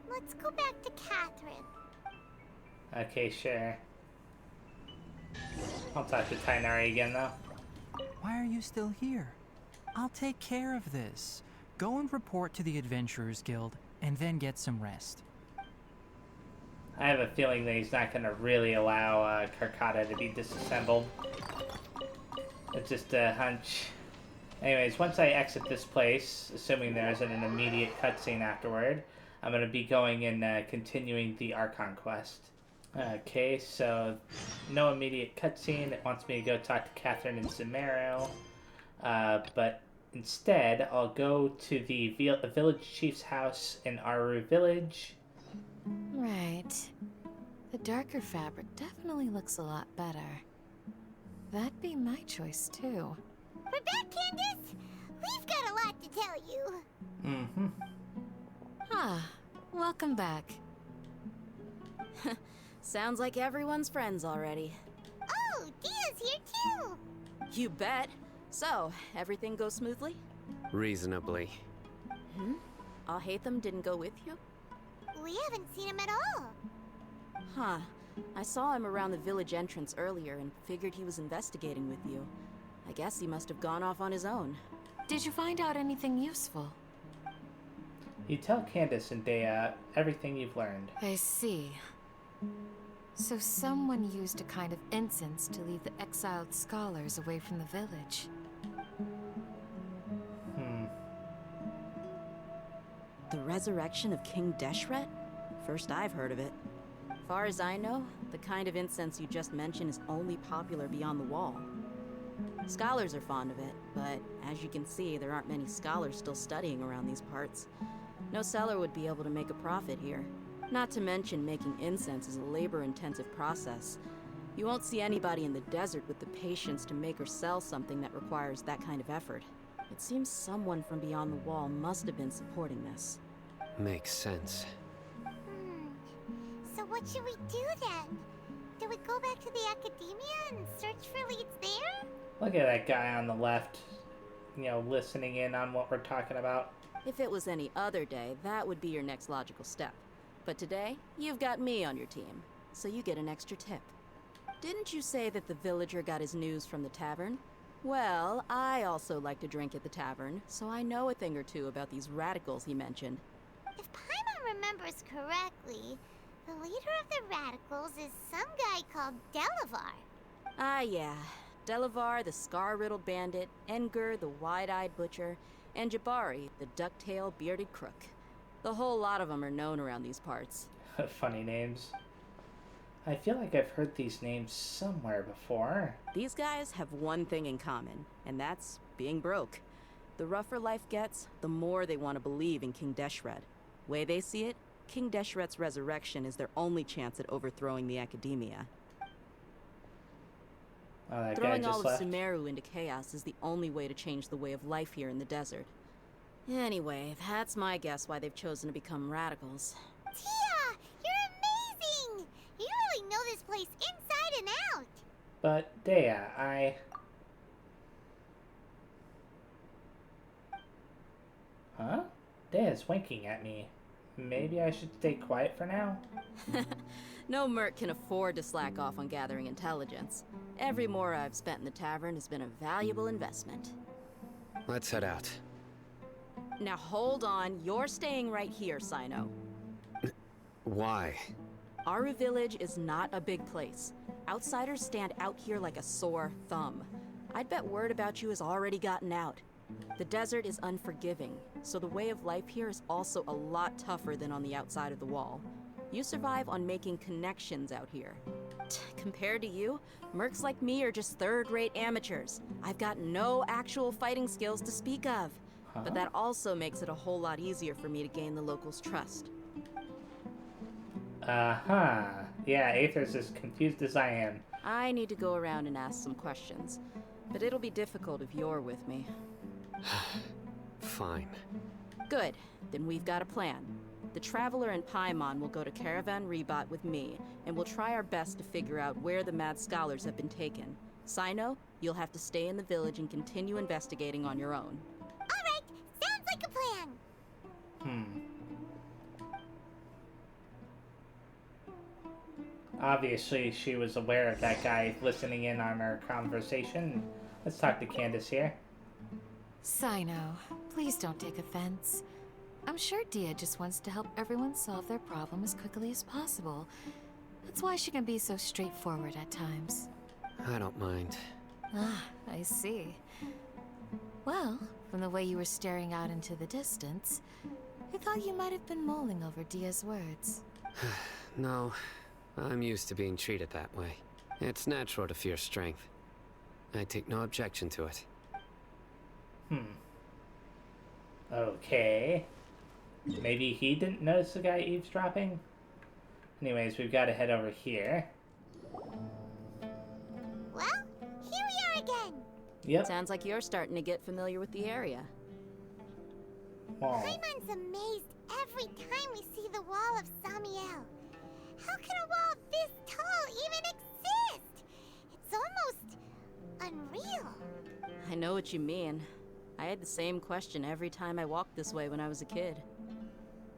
let's go back to Catherine. Okay, sure. I'll talk to Tighnari again, though. Why are you still here? I'll take care of this. Go and report to the Adventurers Guild, and then get some rest. I have a feeling that he's not going to really allow Karkata to be disassembled. It's just a hunch. Anyways, once I exit this place, assuming there isn't an immediate cutscene afterward, I'm going to be going and continuing the Archon quest. Okay, so no immediate cutscene. It wants me to go talk to Catherine and Samaro. But instead, I'll go to the village chief's house in Aru village. Right. The darker fabric definitely looks a lot better. That'd be my choice, too. We're back, Candace! We've got a lot to tell you. Mm-hmm. Ah, welcome back. Sounds like everyone's friends already. Oh, Dia's here too! You bet. So, everything goes smoothly? Reasonably. Alhaitham didn't go with you? We haven't seen him at all. Huh. I saw him around the village entrance earlier and figured he was investigating with you. I guess he must have gone off on his own. Did you find out anything useful? You tell Candace and Deja everything you've learned. I see. So someone used a kind of incense to lead the exiled scholars away from the village. The resurrection of King Deshret? First I've heard of it. Far as I know, the kind of incense you just mentioned is only popular beyond the wall. Scholars are fond of it, but as you can see, there aren't many scholars still studying around these parts. No seller would be able to make a profit here. Not to mention making incense is a labor-intensive process. You won't see anybody in the desert with the patience to make or sell something that requires that kind of effort. It seems someone from beyond the wall must have been supporting this. Makes sense. So what should we do then? Do we go back to the Academia and search for leads there? Look at that guy on the left, listening in on what we're talking about. If it was any other day, that would be your next logical step. But today, you've got me on your team, so you get an extra tip. Didn't you say that the villager got his news from the tavern? Well, I also like to drink at the tavern, so I know a thing or two about these radicals he mentioned. If Paimon remembers correctly, the leader of the radicals is some guy called Delavar. Ah, yeah. Delavar, the scar-riddled bandit, Enger, the wide-eyed butcher, and Jabari, the duck-tailed bearded crook. The whole lot of them are known around these parts. Funny names. I feel like I've heard these names somewhere before. These guys have one thing in common, and that's being broke. The rougher life gets, the more they want to believe in King Deshret. Way they see it, King Deshret's resurrection is their only chance at overthrowing the Academia. Oh, that guy Throwing just all left. of Sumeru into chaos is the only way to change the way of life here in the desert. Anyway, that's my guess why they've chosen to become radicals. Tia, you're amazing! You really know this place inside and out. But Deja, Huh? Deja's winking at me. Maybe I should stay quiet for now? No merc can afford to slack off on gathering intelligence. Every mora I've spent in the tavern has been a valuable investment. Let's head out. Now hold on, you're staying right here, Sino. Why? Aru Village is not a big place. Outsiders stand out here like a sore thumb. I'd bet word about you has already gotten out. The desert is unforgiving, so the way of life here is also a lot tougher than on the outside of the wall. You survive on making connections out here. Compared to you, mercs like me are just third-rate amateurs. I've got no actual fighting skills to speak of. But that also makes it a whole lot easier for me to gain the locals' trust. Uh-huh. Yeah, Aether's as confused as I am. I need to go around and ask some questions, but it'll be difficult if you're with me. Fine. Good, then we've got a plan. The Traveler and Paimon will go to Caravan Rebot with me, and we'll try our best to figure out where the Mad Scholars have been taken. Sino, you'll have to stay in the village and continue investigating on your own. Alright, sounds like a plan. Obviously, she was aware of that guy listening in on our conversation. Let's talk to Candace here. Sino, please don't take offense. I'm sure Dia just wants to help everyone solve their problem as quickly as possible. That's why she can be so straightforward at times. I don't mind. Ah, I see. Well, from the way you were staring out into the distance, I thought you might have been mulling over Dia's words. No, I'm used to being treated that way. It's natural to fear strength. I take no objection to it. Okay. Maybe he didn't notice the guy eavesdropping? Anyways, we've got to head over here. Well, here we are again. Yep. Sounds like you're starting to get familiar with the area. Oh. Paimon's amazed every time we see the wall of Samiel. How can a wall this tall even exist? It's almost unreal. I know what you mean. I had the same question every time I walked this way when I was a kid.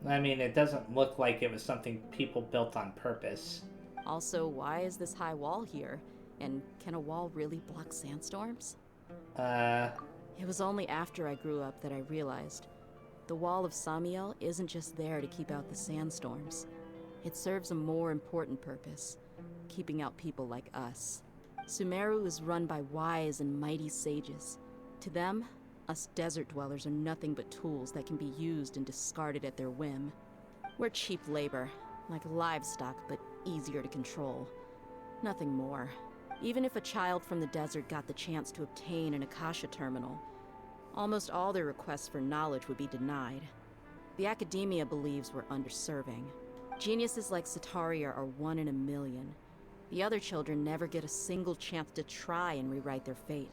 I mean, it doesn't look like it was something people built on purpose. Also, why is this high wall here? And can a wall really block sandstorms? It was only after I grew up that I realized the wall of Samiel isn't just there to keep out the sandstorms. It serves a more important purpose, keeping out people like us. Sumeru is run by wise and mighty sages. To them, us desert dwellers are nothing but tools that can be used and discarded at their whim. We're cheap labor, like livestock, but easier to control. Nothing more. Even if a child from the desert got the chance to obtain an Akasha terminal, almost all their requests for knowledge would be denied. The Academia believes we're underserving. Geniuses like Sataria are 1 in a million. The other children never get a single chance to try and rewrite their fate.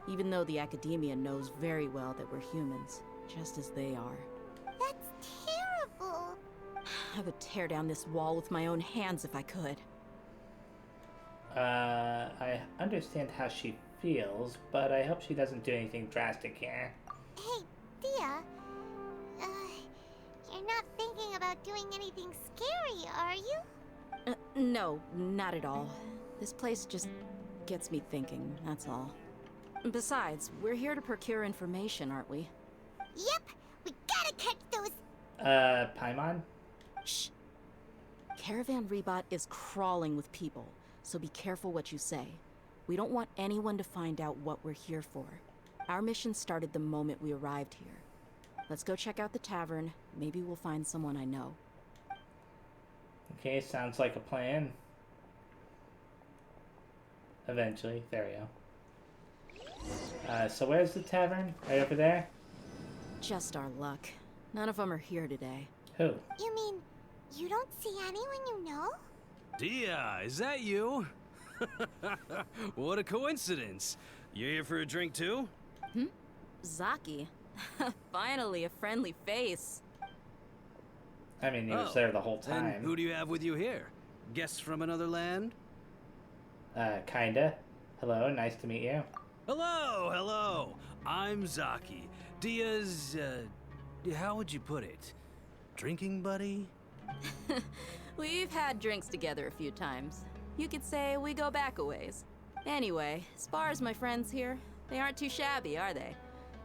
Even though the Academia knows very well that we're humans, just as they are. That's terrible. I would tear down this wall with my own hands if I could. I understand how she feels, but I hope she doesn't do anything drastic here. Hey, Dia. You're not thinking about doing anything scary, are you? No, not at all. This place just gets me thinking, that's all. Besides, we're here to procure information, aren't we? Yep, we gotta catch those. Paimon? Shh. Caravan Rebot is crawling with people, so be careful what you say. We don't want anyone to find out what we're here for. Our mission started the moment we arrived here. Let's go check out the tavern, Maybe we'll find someone I know. Okay, sounds like a plan. Eventually. There we go. So where's the tavern? Right over there? Just our luck. None of them are here today. Who? You mean you don't see anyone you know? Dia, is that you? What a coincidence. You here for a drink too? Zaki. Finally, a friendly face. I mean, he was there the whole And time. who do you have with you here? Guests from another land? Kinda. Hello, nice to meet you. Hello, hello. I'm Zaki. Dia's, how would you put it? Drinking buddy? We've had drinks together a few times. You could say we go back a ways. Anyway, as far as my friends here, they aren't too shabby, are they?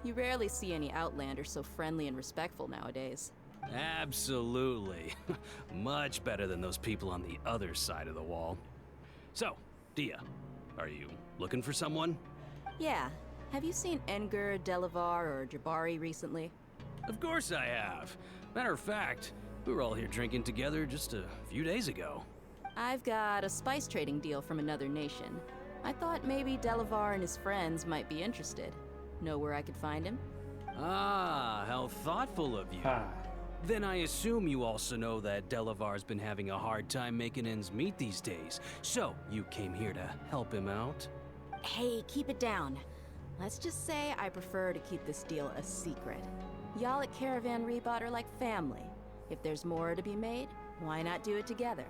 You rarely see any Outlanders so friendly and respectful nowadays. Absolutely. Much better than those people on the other side of the wall. So, Dia, are you looking for someone? Yeah. Have you seen Enger, Delavar, or Jabari recently? Of course I have. Matter of fact, we were all here drinking together just a few days ago. I've got a spice trading deal from another nation. I thought maybe Delavar and his friends might be interested. Know where I could find him? Ah, how thoughtful of you. Ah. Then I assume you also know that Delavar's been having a hard time making ends meet these days. So, you came here to help him out? Hey, keep it down. Let's just say I prefer to keep this deal a secret. Y'all at Caravan Rebot are like family. If there's more to be made, why not do it together?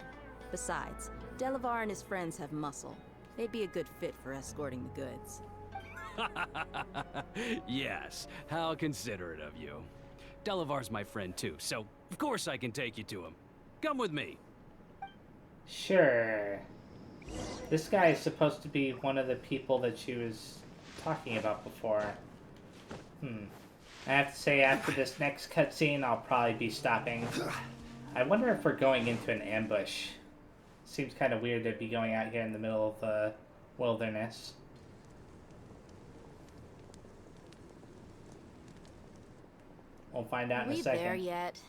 Besides, Delavar and his friends have muscle. They'd be a good fit for escorting the goods. Yes, how considerate of you. Delavar's my friend too, so of course I can take you to him. Come with me. Sure. This guy is supposed to be one of the people that she was talking about before. I have to say, after this next cutscene, I'll probably be stopping. I wonder if we're going into an ambush. Seems kind of weird to be going out here in the middle of the wilderness. We'll find out in a We second. there yet?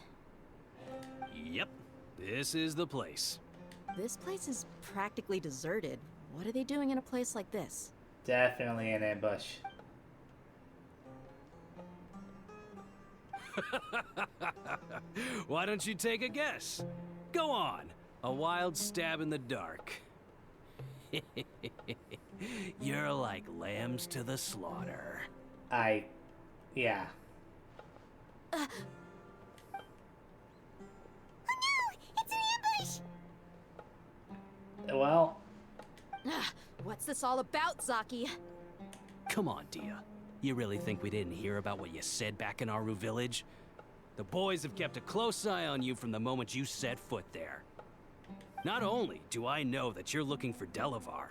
Yep, this is the place. This place is practically deserted. What are they doing in a place like this? Definitely an ambush. Why don't you take a guess? Go on, a wild stab in the dark. You're like lambs to the slaughter. Yeah. Oh no! It's an ambush! Well, What's this all about, Zaki? Come on, Dia. You really think we didn't hear about what you said back in Aru village? The boys have kept a close eye on you from the moment you set foot there. Not only do I know that you're looking for Delavar,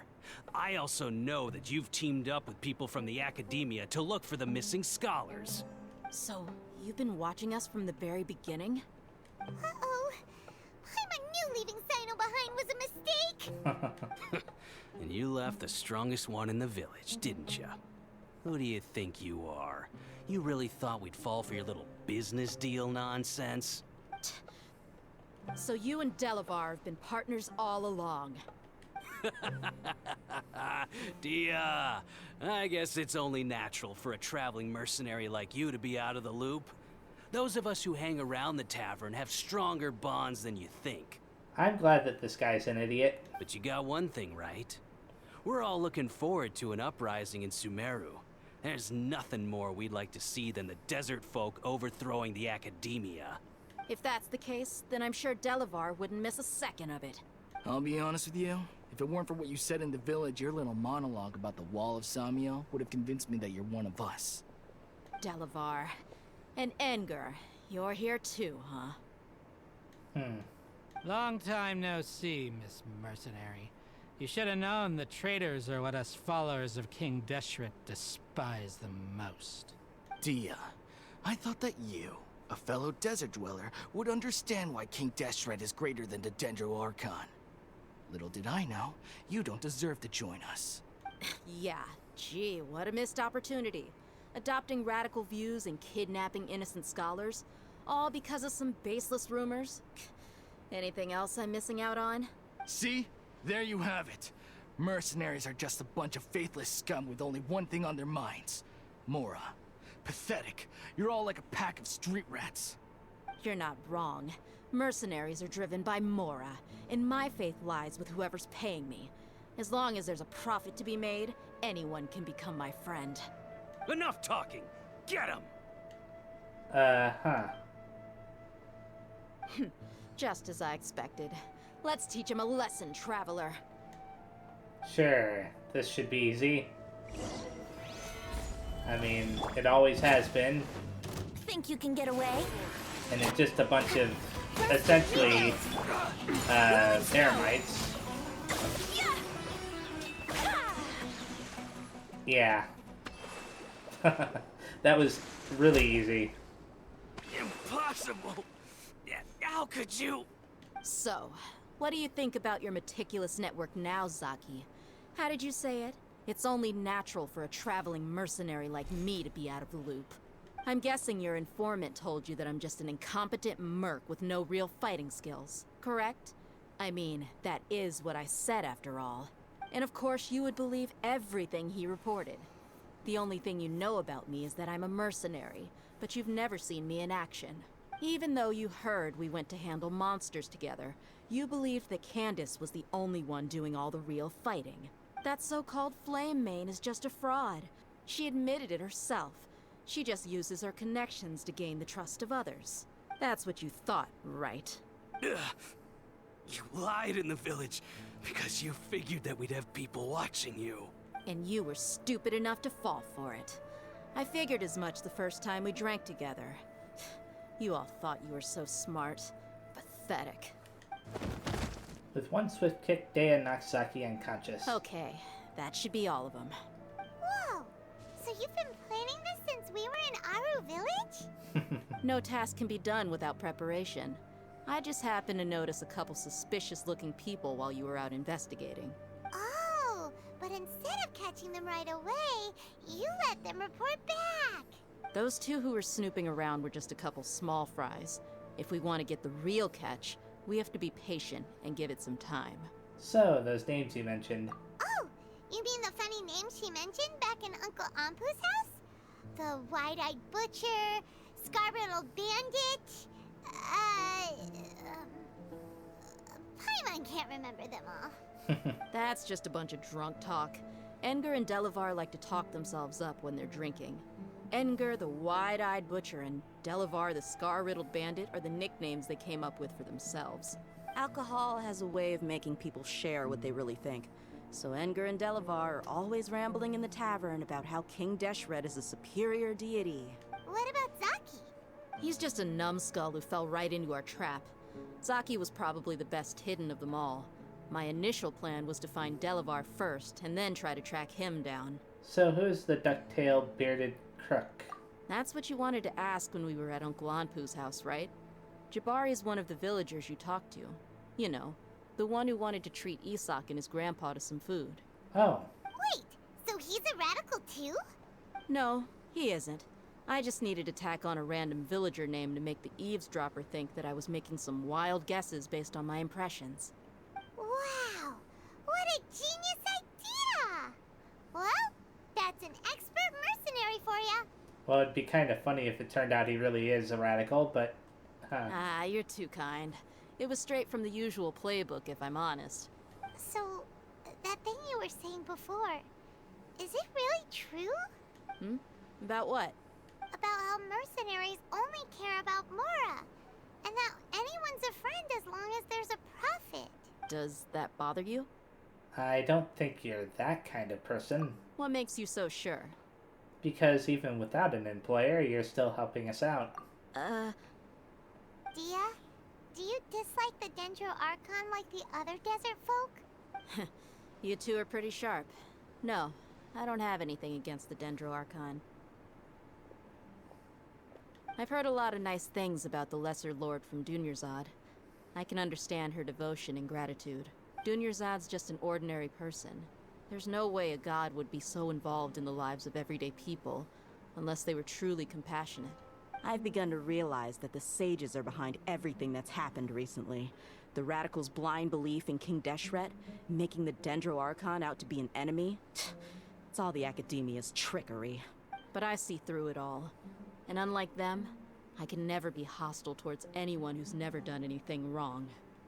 I also know that you've teamed up with people from the academia to look for the missing scholars. So, you've been watching us from the very beginning? Uh-oh. I knew leaving Sino behind was a mistake! And you left the strongest one in the village, didn't you? Who do you think you are? You really thought we'd fall for your little business deal nonsense? So you and Delavar have been partners all along. Dia, I guess it's only natural for a traveling mercenary like you to be out of the loop. Those of us who hang around the tavern have stronger bonds than you think. I'm glad that this guy's an idiot. But you got one thing right. We're all looking forward to an uprising in Sumeru. There's nothing more we'd like to see than the desert folk overthrowing the academia. If that's the case, then I'm sure Delavar wouldn't miss a second of it. I'll be honest with you. If it weren't for what you said in the village, your little monologue about the Wall of Samiel would have convinced me that you're one of us. Delavar. And Enger. You're here too, huh? Long time no see, Miss Mercenary. You should have known the traitors are what us followers of King Deshret despise the most. Dia, I thought that you, a fellow desert dweller, would understand why King Deshret is greater than the Dendro Archon. Little did I know, you don't deserve to join us. Yeah, gee, what a missed opportunity. Adopting radical views and kidnapping innocent scholars. All because of some baseless rumors? Anything else I'm missing out on? See? There you have it. Mercenaries are just a bunch of faithless scum with only one thing on their minds. Mora. Pathetic. You're all like a pack of street rats. You're not wrong. Mercenaries are driven by Mora, and my faith lies with whoever's paying me. As long as there's a profit to be made, anyone can become my friend. Enough talking! Get him! Huh. Just as I expected. Let's teach him a lesson, traveler. Sure. This should be easy. I mean, it always has been. Think you can get away? And it's just a bunch of, essentially, Termites. Yeah. That was really easy. Impossible! How could you? So, what do you think about your meticulous network now, Zaki? How did you say it? It's only natural for a traveling mercenary like me to be out of the loop. I'm guessing your informant told you that I'm just an incompetent merc with no real fighting skills, correct? I mean, that is what I said after all. And of course you would believe everything he reported. The only thing you know about me is that I'm a mercenary, but you've never seen me in action. Even though you heard we went to handle monsters together, you believed that Candace was the only one doing all the real fighting. That so-called Flame Main is just a fraud. She admitted it herself. She just uses her connections to gain the trust of others. That's what you thought, right? Ugh. You lied in the village because you figured that we'd have people watching you. And you were stupid enough to fall for it. I figured as much the first time we drank together. You all thought you were so smart. Pathetic. With one swift kick, Deja knocks Zaki unconscious. Okay, that should be all of them. Whoa! So you've been planning this since we were in Aru Village? No task can be done without preparation. I just happened to notice a couple suspicious-looking people while you were out investigating. Oh, but instead of catching them right away, you let them report back. Those two who were snooping around were just a couple small fries. If we want to get the real catch, we have to be patient and give it some time. So, those names you mentioned. Oh, you mean the funny names she mentioned back in Uncle Ampu's house? The wide-eyed butcher, scar-riddled bandit, Paimon can't remember them all. That's just a bunch of drunk talk. Edgar and Delavar like to talk themselves up when they're drinking. Edgar, the wide-eyed butcher, and Delavar, the scar-riddled bandit, are the nicknames they came up with for themselves. Alcohol has a way of making people share what they really think. So Edgar and Delavar are always rambling in the tavern about how King Deshret is a superior deity. What about Zaki? He's just a numbskull who fell right into our trap. Zaki was probably the best hidden of them all. My initial plan was to find Delavar first, and then try to track him down. So who's the duck-tailed, bearded crook? That's what you wanted to ask when we were at Uncle Anpu's house, right? Jabari is one of the villagers you talked to. You know, the one who wanted to treat Isak and his grandpa to some food. Oh. Wait, so he's a radical too? No, he isn't. I just needed to tack on a random villager name to make the eavesdropper think that I was making some wild guesses based on my impressions. Wow, what a genius idea! Well, that's an expert mercenary for ya. Well, it'd be kind of funny if it turned out he really is a radical, but... Ah, you're too kind. It was straight from the usual playbook, if I'm honest. So, that thing you were saying before, is it really true? About what? About how mercenaries only care about Mora, and that anyone's a friend as long as there's a profit. Does that bother you? I don't think you're that kind of person. What makes you so sure? Because even without an employer, you're still helping us out. Dia, do you dislike the Dendro Archon like the other desert folk? You two are pretty sharp. No, I don't have anything against the Dendro Archon. I've heard a lot of nice things about the Lesser Lord from Dunyarzad. I can understand her devotion and gratitude. Dunyarzad's just an ordinary person. There's no way a god would be so involved in the lives of everyday people, unless they were truly compassionate. I've begun to realize that the sages are behind everything that's happened recently. The Radicals' blind belief in King Deshret, making the Dendro Archon out to be an enemy. It's all the academia's trickery. But I see through it all. And unlike them, I can never be hostile towards anyone who's never done anything wrong.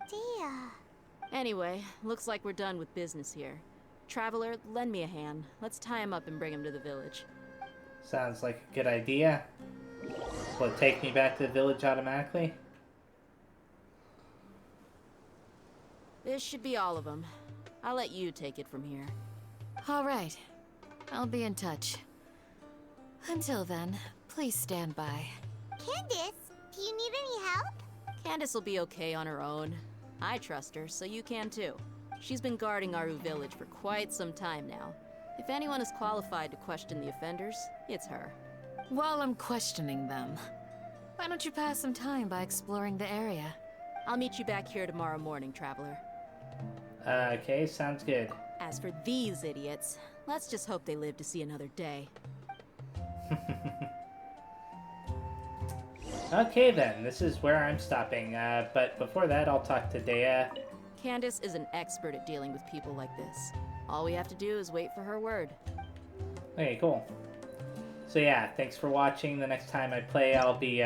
Dia. Anyway, looks like we're done with business here. Traveler, lend me a hand. Let's tie him up and bring him to the village. Sounds like a good idea. Will it take me back to the village automatically? This should be all of them. I'll let you take it from here. All right. I'll be in touch. Until then, please stand by. Candace, do you need any help? Candace will be okay on her own. I trust her, so you can too. She's been guarding Aru village for quite some time now. If anyone is qualified to question the offenders, it's her. While I'm questioning them, why don't you pass some time by exploring the area? I'll meet you back here tomorrow morning, Traveler. Okay, sounds good. As for these idiots, let's just hope they live to see another day. Okay then, this is where I'm stopping. But before that, I'll talk to Deja. Candace is an expert at dealing with people like this. All we have to do is wait for her word. Okay, cool. So yeah, thanks for watching. The next time I play, I'll be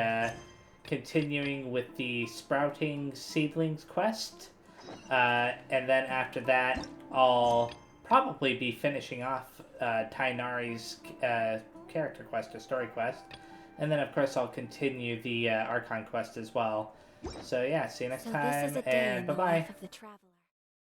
continuing with the Sprouting Seedlings quest. And then after that, I'll probably be finishing off Tighnari's character quest, or story quest. And then, of course, I'll continue the Archon quest as well. So yeah, see you next time, and bye-bye.